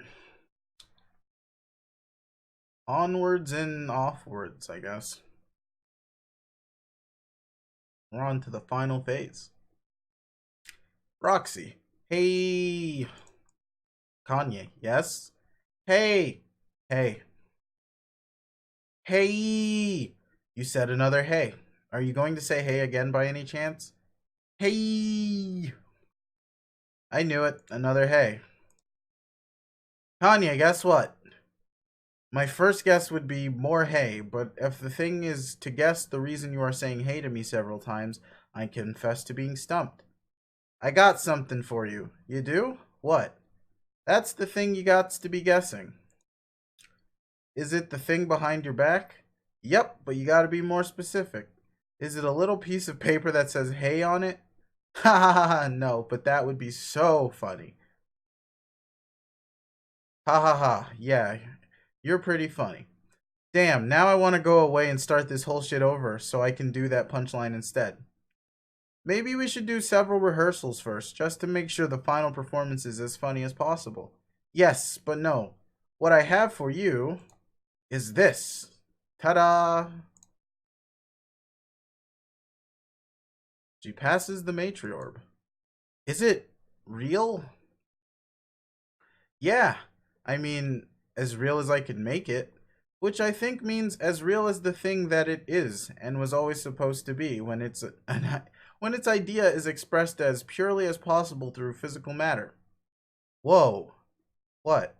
Onwards and offwards, I guess. We're on to the final phase. Roxy. Hey. Kanye. Yes? Hey. Hey. Hey. You said another hey. Are you going to say hey again by any chance? Hey. I knew it. Another hey. Kanye, guess what? My first guess would be more hey, but if the thing is to guess the reason you are saying hey to me several times, I confess to being stumped. I got something for you. You do? What? That's the thing you got to be guessing. Is it the thing behind your back? Yep, but you gotta be more specific. Is it a little piece of paper that says hey on it? Ha ha ha ha, no, but that would be so funny. Ha ha ha, yeah, you're pretty funny. Damn, now I want to go away and start this whole shit over so I can do that punchline instead. Maybe we should do several rehearsals first, just to make sure the final performance is as funny as possible. Yes, but no. What I have for you is this. Ta-da! She passes the matriorb. Is it real? Yeah. I mean, as real as I can make it. Which I think means as real as the thing that it is and was always supposed to be when when its idea is expressed as purely as possible through physical matter. Whoa. What?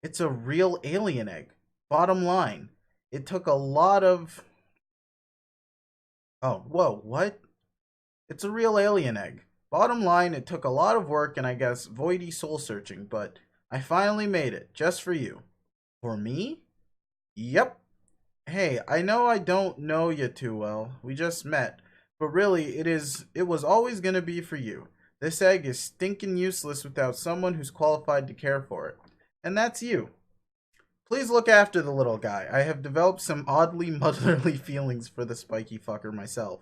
It's a real alien egg. Bottom line, it took a lot of... Oh, whoa, what? It's a real alien egg. Bottom line, it took a lot of work and I guess voidy soul searching, but I finally made it, just for you. For me? Yep. Hey, I know I don't know you too well. We just met. But really, it was always gonna be for you. This egg is stinking useless without someone who's qualified to care for it. And that's you. Please look after the little guy. I have developed some oddly motherly feelings for the spiky fucker myself.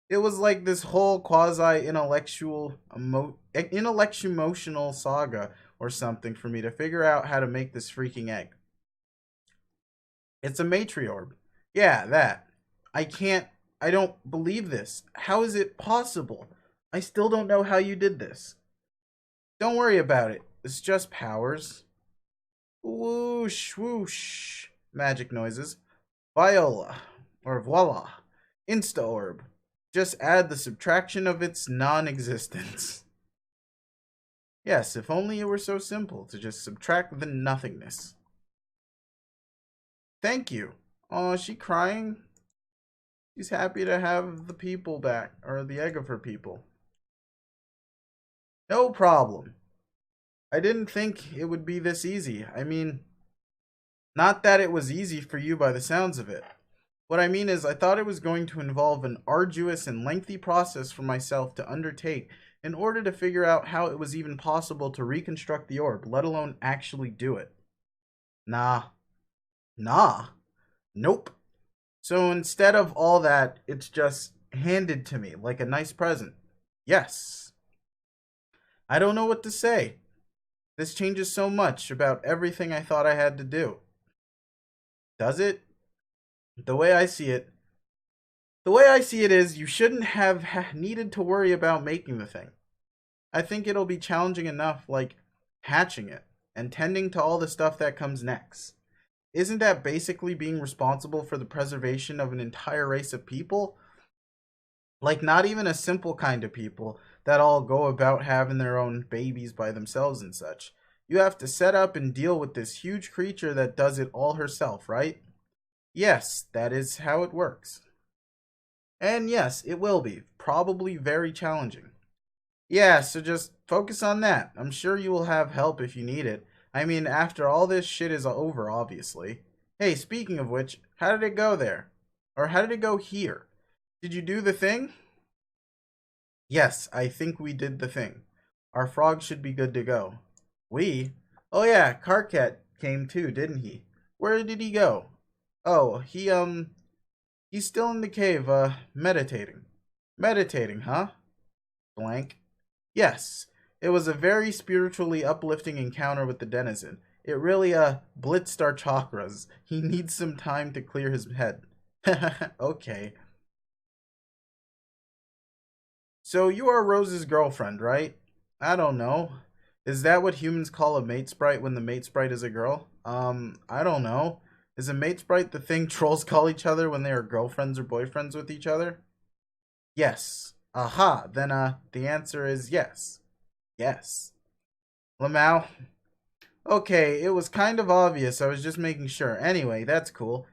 It was like this whole intellectual-emotional saga or something for me to figure out how to make this freaking egg. It's a matriorb. Yeah, that. I don't believe this. How is it possible? I still don't know how you did this. Don't worry about it. It's just powers. Whoosh, whoosh. Magic noises. Viola. Or voila. Insta-orb. Just add the subtraction of its non-existence. Yes, if only it were so simple to just subtract the nothingness. Thank you. Oh, is she crying? She's happy to have the people back, or the egg of her people. No problem. I didn't think it would be this easy. I mean, not that it was easy for you by the sounds of it. What I mean is, I thought it was going to involve an arduous and lengthy process for myself to undertake in order to figure out how it was even possible to reconstruct the orb, let alone actually do it. Nah. Nah. Nope. So instead of all that, it's just handed to me like a nice present. Yes. I don't know what to say. This changes so much about everything I thought I had to do. Does it? The way I see it is you shouldn't have needed to worry about making the thing. I think it'll be challenging enough, like hatching it and tending to all the stuff that comes next. Isn't that basically being responsible for the preservation of an entire race of people? Like, not even a simple kind of people that all go about having their own babies by themselves and such. You have to set up and deal with this huge creature that does it all herself, right? Yes, that is how it works. And yes, it will be. Probably very challenging. Yeah, so just focus on that. I'm sure you will have help if you need it. I mean, after all this shit is over, obviously. Hey, speaking of which, how did it go there? Or how did it go here? Did you do the thing? Yes, I think we did the thing. Our frog should be good to go. We? Oh yeah, Carcat came too, didn't he? Where did he go? Oh, he's still in the cave, meditating. Meditating, huh? Blank. Yes, it was a very spiritually uplifting encounter with the denizen. It really, blitzed our chakras. He needs some time to clear his head. Okay. So you are Rose's girlfriend, right? I don't know. Is that what humans call a mate sprite when the mate sprite is a girl? I don't know. Is a mate sprite the thing trolls call each other when they are girlfriends or boyfriends with each other? Yes. Aha, then, the answer is yes. Yes. Lamau? Okay, it was kind of obvious. I was just making sure. Anyway, that's cool.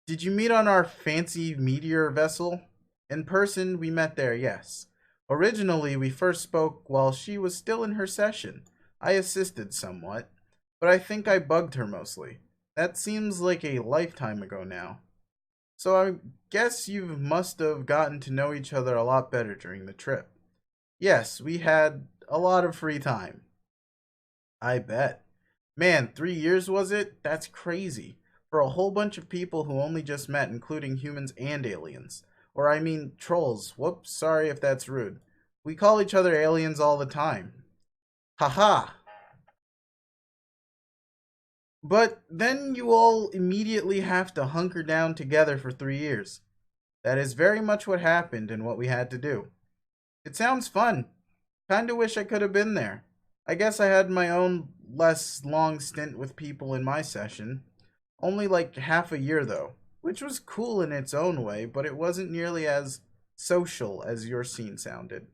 Did you meet on our fancy meteor vessel? In person, we met there, yes. Originally, we first spoke while she was still in her session. I assisted somewhat, but I think I bugged her mostly. That seems like a lifetime ago now. So I guess you must have gotten to know each other a lot better during the trip. Yes, we had a lot of free time. I bet. Man, 3 years was it? That's crazy. For a whole bunch of people who only just met, including humans and aliens. Or, I mean, trolls. Whoops, sorry if that's rude. We call each other aliens all the time. Haha. But then you all immediately have to hunker down together for 3 years. That is very much what happened and what we had to do. It sounds fun. Kinda wish I could have been there. I guess I had my own less long stint with people in my session. Only like half a year though, which was cool in its own way, but it wasn't nearly as social as your scene sounded.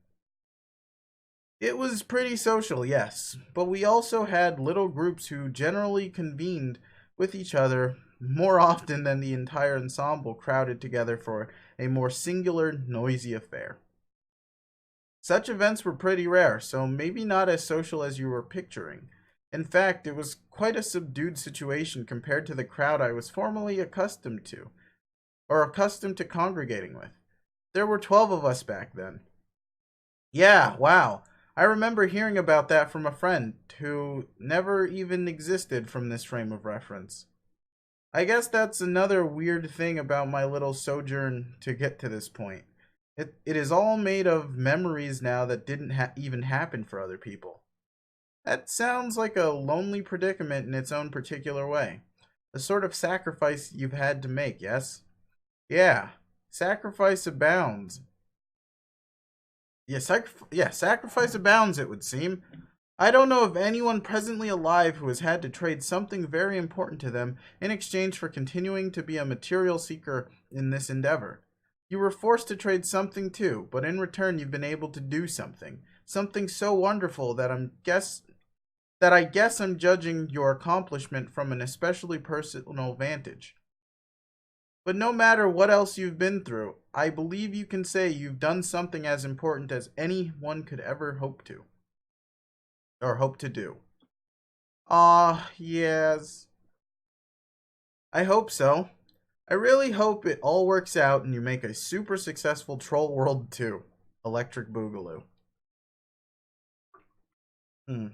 It was pretty social, yes, but we also had little groups who generally convened with each other more often than the entire ensemble crowded together for a more singular, noisy affair. Such events were pretty rare, so maybe not as social as you were picturing. In fact, it was quite a subdued situation compared to the crowd I was formerly accustomed to congregating with. There were 12 of us back then. Yeah, wow. I remember hearing about that from a friend who never even existed from this frame of reference. I guess that's another weird thing about my little sojourn to get to this point. It is all made of memories now that didn't even happen for other people. That sounds like a lonely predicament in its own particular way. A sort of sacrifice you've had to make, yes? Yeah, sacrifice abounds. Sacrifice abounds, it would seem. I don't know of anyone presently alive who has had to trade something very important to them in exchange for continuing to be a material seeker in this endeavor. You were forced to trade something too, but in return you've been able to do something. Something so wonderful that I guess I'm judging your accomplishment from an especially personal vantage. But no matter what else you've been through, I believe you can say you've done something as important as anyone could ever hope to. Or hope to do. Ah, yes. I hope so. I really hope it all works out and you make a super successful Troll World 2. Electric Boogaloo. Hmm.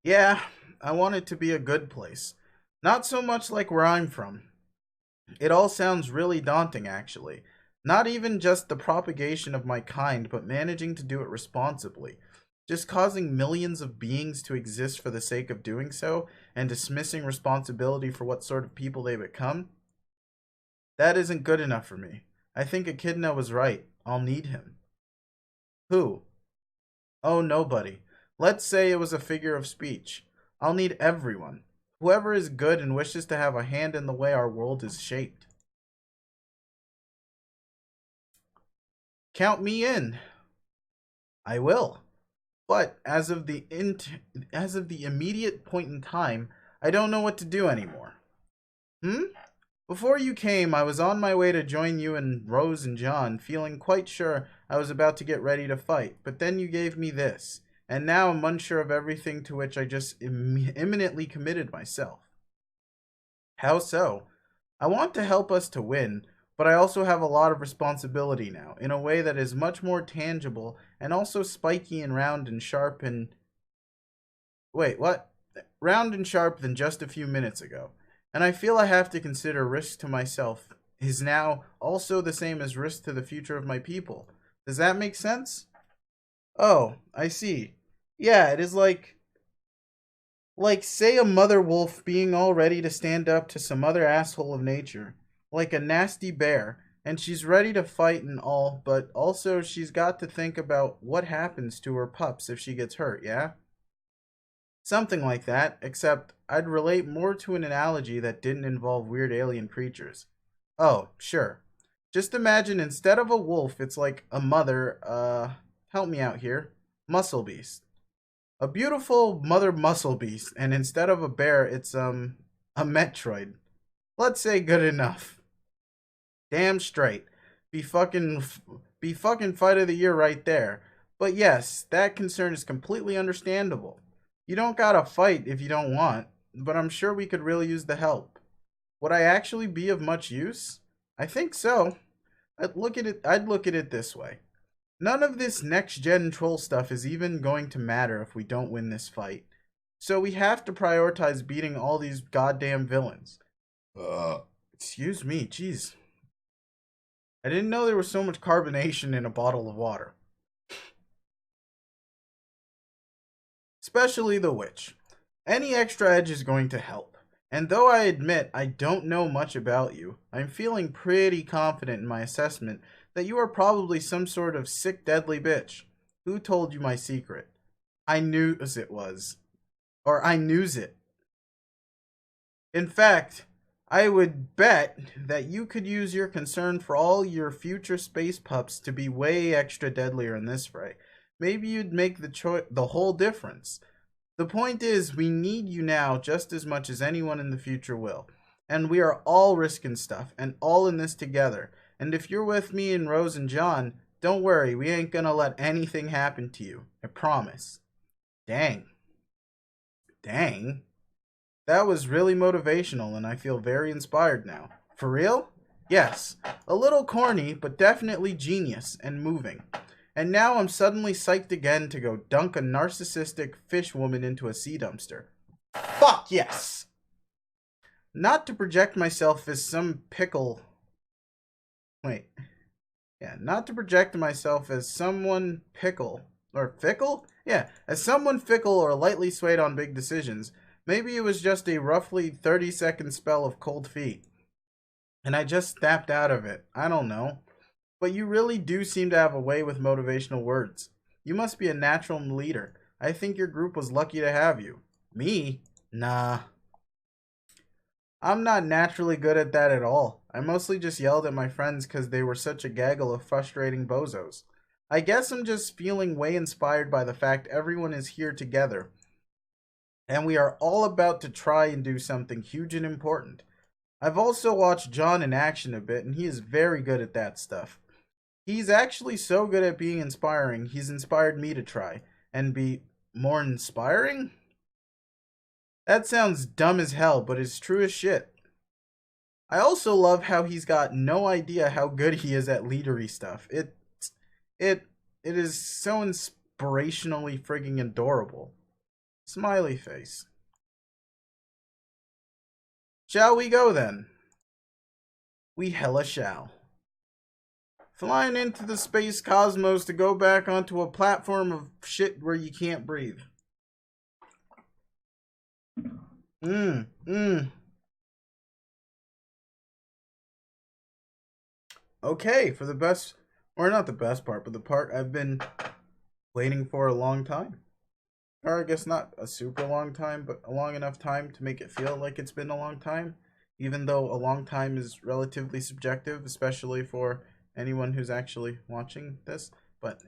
Yeah, I want it to be a good place. Not so much like where I'm from. It all sounds really daunting, actually. Not even just the propagation of my kind, but managing to do it responsibly. Just causing millions of beings to exist for the sake of doing so, and dismissing responsibility for what sort of people they become? That isn't good enough for me. I think Echidna was right. I'll need him. Who? Oh, nobody. Let's say it was a figure of speech. I'll need everyone. Whoever is good and wishes to have a hand in the way our world is shaped. Count me in. I will. But as of the immediate point in time, I don't know what to do anymore. Hmm? Before you came, I was on my way to join you and Rose and John, feeling quite sure I was about to get ready to fight. But then you gave me this, and now I'm unsure of everything to which I just imminently committed myself. How so? I want to help us to win, but I also have a lot of responsibility now, in a way that is much more tangible and also spiky and round and sharp and. Wait, what? Round and sharp than just a few minutes ago. And I feel I have to consider risk to myself is now also the same as risk to the future of my people. Does that make sense? Oh, I see. Yeah, it is like say a mother wolf being all ready to stand up to some other asshole of nature, like a nasty bear, and she's ready to fight and all, but also she's got to think about what happens to her pups if she gets hurt, yeah? Something like that, except I'd relate more to an analogy that didn't involve weird alien creatures. Oh, sure. Just imagine instead of a wolf, it's like a mother, help me out here, muscle beast. A beautiful mother muscle beast, and instead of a bear, it's, a Metroid. Let's say good enough. Damn straight. Be fucking, be fucking fight of the year right there. But yes, that concern is completely understandable. You don't gotta fight if you don't want. but I'm sure we could really use the help. Would I actually be of much use? I think so. I'd look at it this way. None of this next-gen troll stuff is even going to matter if we don't win this fight. So we have to prioritize beating all these goddamn villains. Excuse me, jeez. I didn't know there was so much carbonation in a bottle of water. Especially the witch. Any extra edge is going to help. And though I admit I don't know much about you, I'm feeling pretty confident in my assessment that you are probably some sort of sick, deadly bitch. Who told you my secret? I knew as it was. Or I knews it. In fact, I would bet that you could use your concern for all your future space pups to be way extra deadlier in this fray. Maybe you'd make the whole difference. The point is, we need you now just as much as anyone in the future will. And we are all risking stuff, and all in this together. And if you're with me and Rose and John, don't worry, we ain't gonna let anything happen to you. I promise. Dang. Dang. That was really motivational, and I feel very inspired now. For real? Yes. A little corny, but definitely genius and moving. And now I'm suddenly psyched again to go dunk a narcissistic fish woman into a sea dumpster. Fuck yes! Not to project myself as some pickle... Wait. Yeah, not to project myself as someone pickle... Or fickle? Yeah, as someone fickle or lightly swayed on big decisions. Maybe it was just a roughly 30-second spell of cold feet. And I just snapped out of it. I don't know. But you really do seem to have a way with motivational words. You must be a natural leader. I think your group was lucky to have you. Me? Nah. I'm not naturally good at that at all. I mostly just yelled at my friends because they were such a gaggle of frustrating bozos. I guess I'm just feeling way inspired by the fact everyone is here together. And we are all about to try and do something huge and important. I've also watched John in action a bit, and he is very good at that stuff. He's actually so good at being inspiring, he's inspired me to try. And be more inspiring? That sounds dumb as hell, but it's true as shit. I also love how he's got no idea how good he is at leadery stuff. It is so inspirationally frigging adorable. Smiley face. Shall we go then? We hella shall. Flying into the space cosmos to go back onto a platform of shit where you can't breathe. Okay, for the best, or not the best part, but the part I've been waiting for a long time. Or I guess not a super long time, but a long enough time to make it feel like it's been a long time. Even though a long time is relatively subjective, especially for anyone who's actually watching this. But,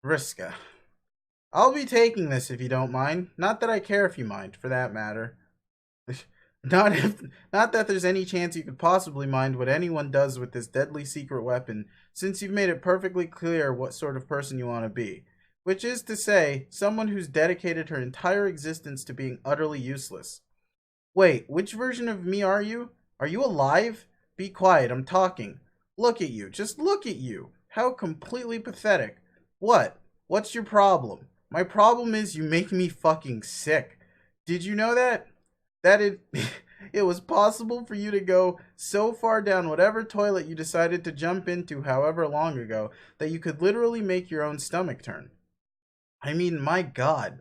Vriska. I'll be taking this if you don't mind. Not that I care if you mind, for that matter. Not that there's any chance you could possibly mind what anyone does with this deadly secret weapon, since you've made it perfectly clear what sort of person you want to be. Which is to say, someone who's dedicated her entire existence to being utterly useless. Wait, which version of me are you? Are you alive? Be quiet, I'm talking. Look at you, just look at you. How completely pathetic. What? What's your problem? My problem is you make me fucking sick. Did you know that? That it was possible for you to go so far down whatever toilet you decided to jump into however long ago that you could literally make your own stomach turn. I mean, my God.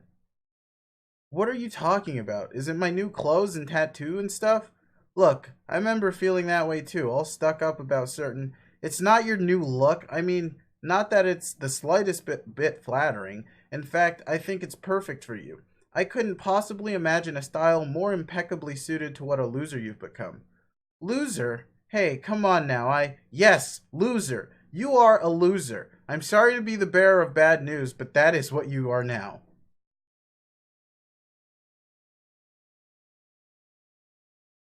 What are you talking about? Is it my new clothes and tattoo and stuff? Look, I remember feeling that way too, all stuck up about certain... It's not your new look. I mean, not that it's the slightest bit flattering. In fact, I think it's perfect for you. I couldn't possibly imagine a style more impeccably suited to what a loser you've become. Loser? Hey, come on now, Yes, loser. You are a loser. I'm sorry to be the bearer of bad news, but that is what you are now.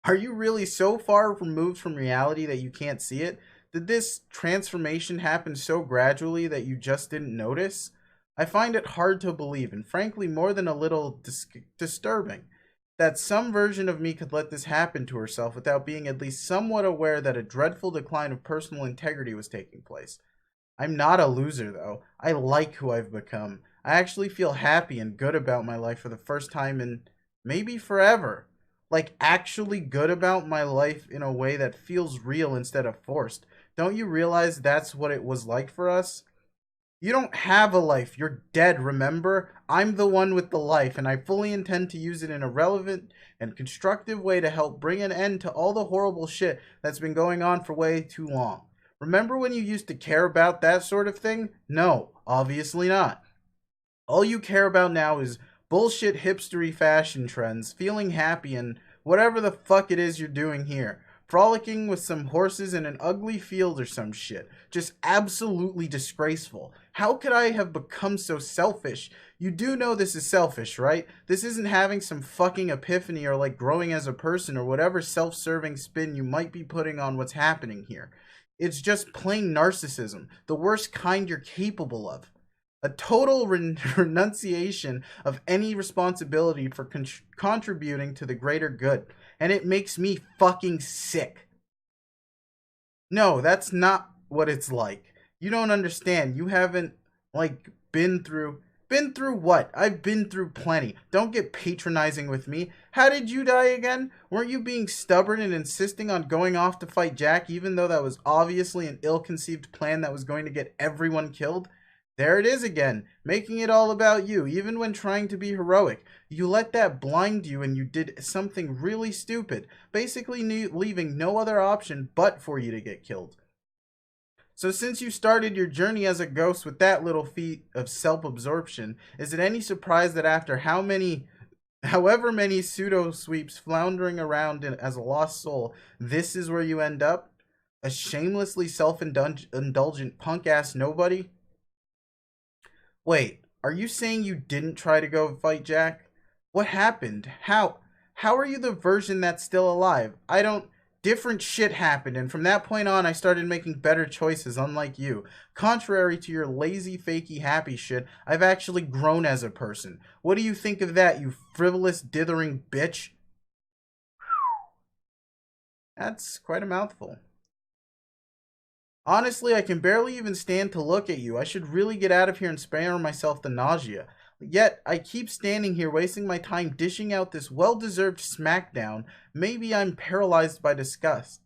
Are you really so far removed from reality that you can't see it? Did this transformation happen so gradually that you just didn't notice? I find it hard to believe, and frankly more than a little disturbing, that some version of me could let this happen to herself without being at least somewhat aware that a dreadful decline of personal integrity was taking place. I'm not a loser, though. I like who I've become. I actually feel happy and good about my life for the first time in maybe forever. Like, actually good about my life in a way that feels real instead of forced. Don't you realize that's what it was like for us? You don't have a life. You're dead, remember? I'm the one with the life, and I fully intend to use it in a relevant and constructive way to help bring an end to all the horrible shit that's been going on for way too long. Remember when you used to care about that sort of thing? No, obviously not. All you care about now is bullshit hipstery fashion trends, feeling happy, and whatever the fuck it is you're doing here. Frolicking with some horses in an ugly field or some shit. Just absolutely disgraceful. How could I have become so selfish? You do know this is selfish, right? This isn't having some fucking epiphany or like growing as a person or whatever self-serving spin you might be putting on what's happening here. It's just plain narcissism, the worst kind you're capable of. A total renunciation of any responsibility for contributing to the greater good. And it makes me fucking sick. No, that's not what it's like. You don't understand. You haven't, like, been through what? I've been through plenty. Don't get patronizing with me. How did you die again? Weren't you being stubborn and insisting on going off to fight Jack even though that was obviously an ill-conceived plan that was going to get everyone killed? There it is again, making it all about you, even when trying to be heroic. You let that blind you and you did something really stupid, basically leaving no other option but for you to get killed. So since you started your journey as a ghost with that little feat of self-absorption, is it any surprise that after however many pseudo-sweeps floundering around as a lost soul, this is where you end up? A shamelessly self-indulgent punk-ass nobody? Wait, are you saying you didn't try to go fight Jack? What happened? How are you the version that's still alive? Different shit happened, and from that point on, I started making better choices, unlike you. Contrary to your lazy, fakey, happy shit, I've actually grown as a person. What do you think of that, you frivolous, dithering bitch? That's quite a mouthful. Honestly, I can barely even stand to look at you. I should really get out of here and spare myself the nausea. Yet, I keep standing here wasting my time dishing out this well-deserved smackdown. Maybe I'm paralyzed by disgust.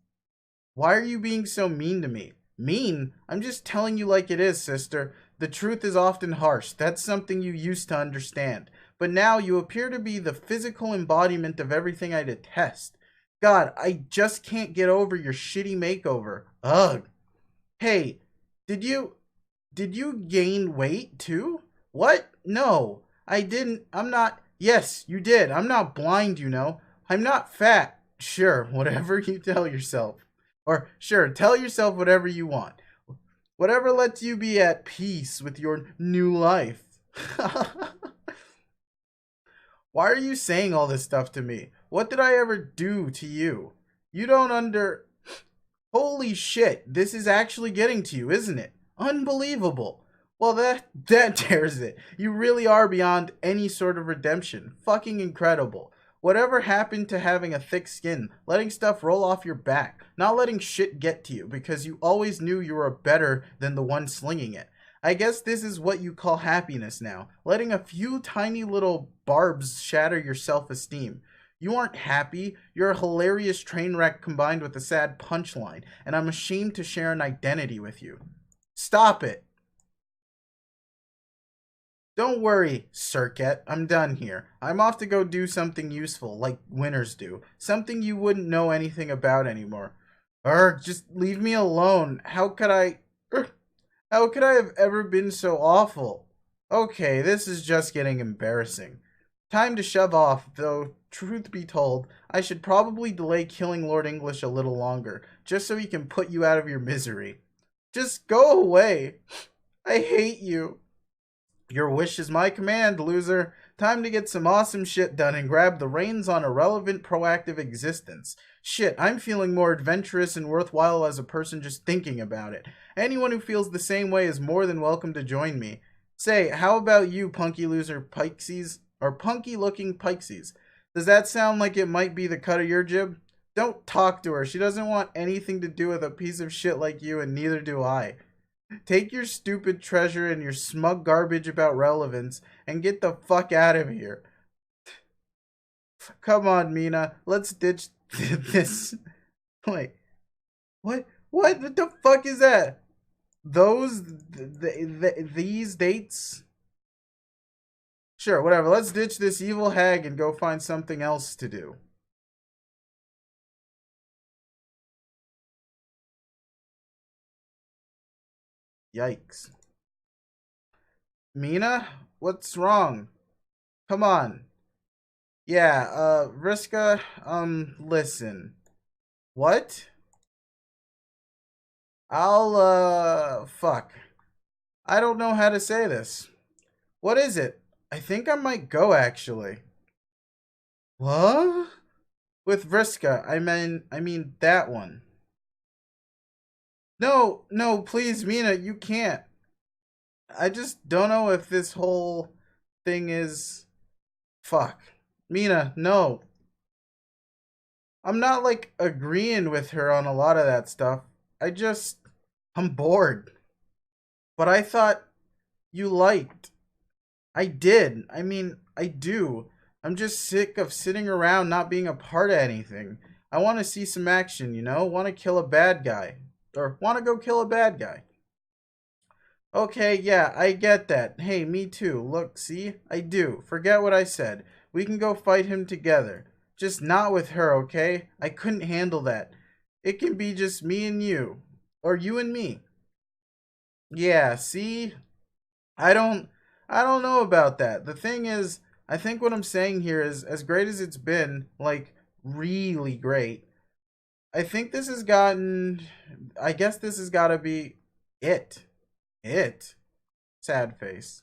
Why are you being so mean to me? Mean? I'm just telling you like it is, sister. The truth is often harsh. That's something you used to understand. But now you appear to be the physical embodiment of everything I detest. God, I just can't get over your shitty makeover. Ugh. Hey, did you gain weight too? What? No, I didn't. I'm not. Yes, you did. I'm not blind, you know. I'm not fat. Sure, whatever you tell yourself. Or, sure, tell yourself whatever you want. Whatever lets you be at peace with your new life. Why are you saying all this stuff to me? What did I ever do to you? You don't Holy shit, this is actually getting to you, isn't it? Unbelievable. Well, that tears it. You really are beyond any sort of redemption. Fucking incredible. Whatever happened to having a thick skin, letting stuff roll off your back, not letting shit get to you because you always knew you were better than the one slinging it. I guess this is what you call happiness now, letting a few tiny little barbs shatter your self-esteem. You aren't happy. You're a hilarious train wreck combined with a sad punchline, and I'm ashamed to share an identity with you. Stop it. Don't worry, Circuit. I'm done here. I'm off to go do something useful, like winners do. Something you wouldn't know anything about anymore. Just leave me alone. How could I have ever been so awful? Okay, this is just getting embarrassing. Time to shove off, though, truth be told, I should probably delay killing Lord English a little longer, just so he can put you out of your misery. Just go away. I hate you. Your wish is my command, loser. Time to get some awesome shit done and grab the reins on a relevant, proactive existence. Shit, I'm feeling more adventurous and worthwhile as a person just thinking about it. Anyone who feels the same way is more than welcome to join me. Say, how about you, punky loser Pikesies? Or punky looking Pikesies? Does that sound like it might be the cut of your jib? Don't talk to her. She doesn't want anything to do with a piece of shit like you, and neither do I. Take your stupid treasure and your smug garbage about relevance and get the fuck out of here. Come on, Mina. Let's ditch this. Wait. What? What? What the fuck is that? These dates? Sure, whatever. Let's ditch this evil hag and go find something else to do. Yikes. Mina? What's wrong? Come on. Yeah, Vriska, listen. What? Fuck. I don't know how to say this. What is it? I think I might go, actually. What? With Vriska, I mean that one. No, no, please, Mina, you can't. I just don't know if this whole thing is... Fuck. Mina, no. I'm not, like, agreeing with her on a lot of that stuff. I'm bored. But I thought you liked. I did. I mean, I do. I'm just sick of sitting around not being a part of anything. I want to see some action, you know? Want to kill a bad guy. Or want to go kill a bad guy. Okay, yeah, I get that. Hey, me too. Look, see? I do. Forget what I said. We can go fight him together. Just not with her, okay? I couldn't handle that. It can be just me and you. Or you and me. Yeah, see? I don't I don't know about that. The thing is, I think what I'm saying here is as great as it's been, like really great. I think this has gotten I guess this has got to be it. It. Sad face.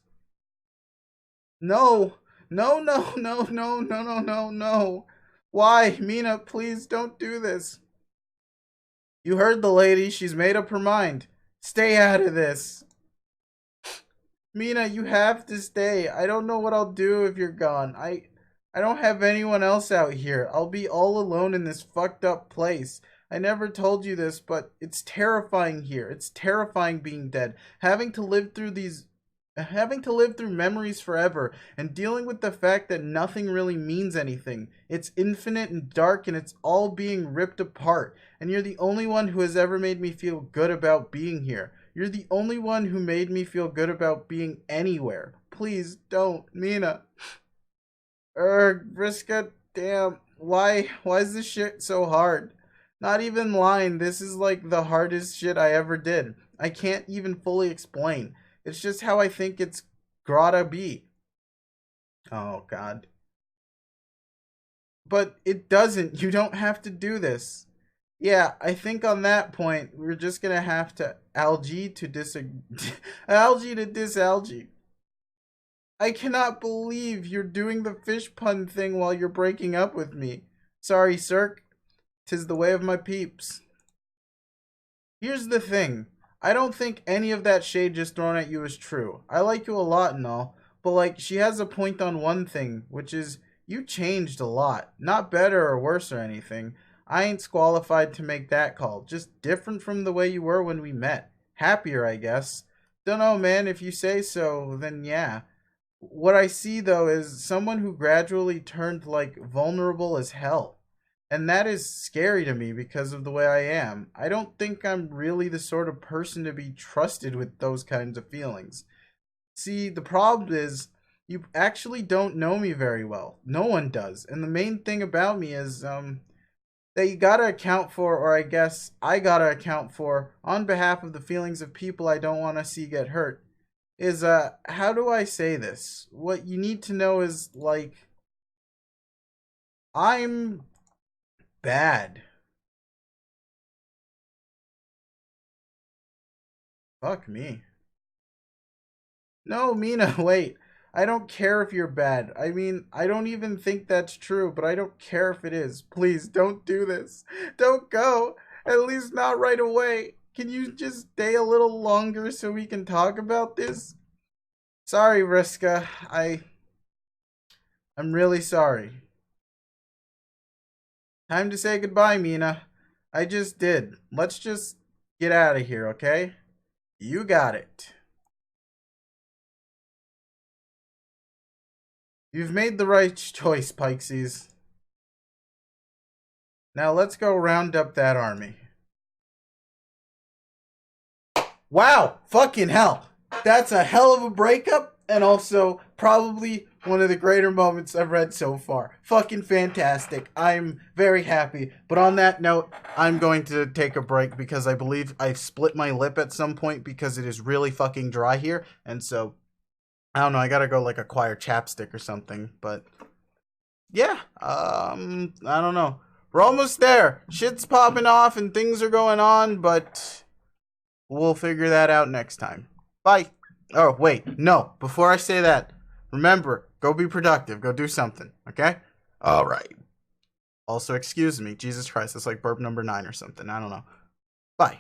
No. No, no, no, no, no, no, no, no. Why? Mina, please don't do this. You heard the lady. She's made up her mind. Stay out of this. Mina, you have to stay. I don't know what I'll do if you're gone. I don't have anyone else out here. I'll be all alone in this fucked up place. I never told you this, but it's terrifying here. It's terrifying being dead. Having to live through memories forever and dealing with the fact that nothing really means anything. It's infinite and dark and it's all being ripped apart. And you're the only one who has ever made me feel good about being here. You're the only one who made me feel good about being anywhere. Please don't, Mina. Vriska, damn. Why is this shit so hard? Not even lying, this is like the hardest shit I ever did. I can't even fully explain. It's just how I think it's gotta be. Oh, God. But it doesn't. You don't have to do this. Yeah, I think on that point, we're just gonna have to algae to algae to disalgae. I cannot believe you're doing the fish pun thing while you're breaking up with me. Sorry, Cirque. 'Tis the way of my peeps. Here's the thing. I don't think any of that shade just thrown at you is true. I like you a lot and all, but like she has a point on one thing, which is you changed a lot. Not better or worse or anything. I ain't qualified to make that call. Just different from the way you were when we met. Happier, I guess. Dunno, man, if you say so, then yeah. What I see though is someone who gradually turned like vulnerable as hell. And that is scary to me because of the way I am. I don't think I'm really the sort of person to be trusted with those kinds of feelings. See, the problem is you actually don't know me very well. No one does. And the main thing about me is that you gotta account for, or I guess I gotta account for, on behalf of the feelings of people I don't want to see get hurt, is, how do I say this? What you need to know is, like, I'm bad. Fuck me. No, Mina, wait. I don't care if you're bad. I mean, I don't even think that's true, but I don't care if it is. Please, don't do this. Don't go. At least not right away. Can you just stay a little longer so we can talk about this? Sorry, Vriska. I'm really sorry. Time to say goodbye, Mina. I just did. Let's just get out of here, okay? You got it. You've made the right choice, Pikesies. Now let's go round up that army. Wow! Fucking hell! That's a hell of a breakup, and also probably one of the greater moments I've read so far. Fucking fantastic. I'm very happy. But on that note, I'm going to take a break because I believe I've split my lip at some point because it is really fucking dry here. And so, I don't know, I gotta go like acquire chapstick or something. But, yeah, I don't know. We're almost there. Shit's popping off and things are going on, but we'll figure that out next time. Bye. Oh, wait. No. Before I say that, remember, go be productive. Go do something. Okay? All right. Also, excuse me. Jesus Christ. That's like burp number 9 or something. I don't know. Bye.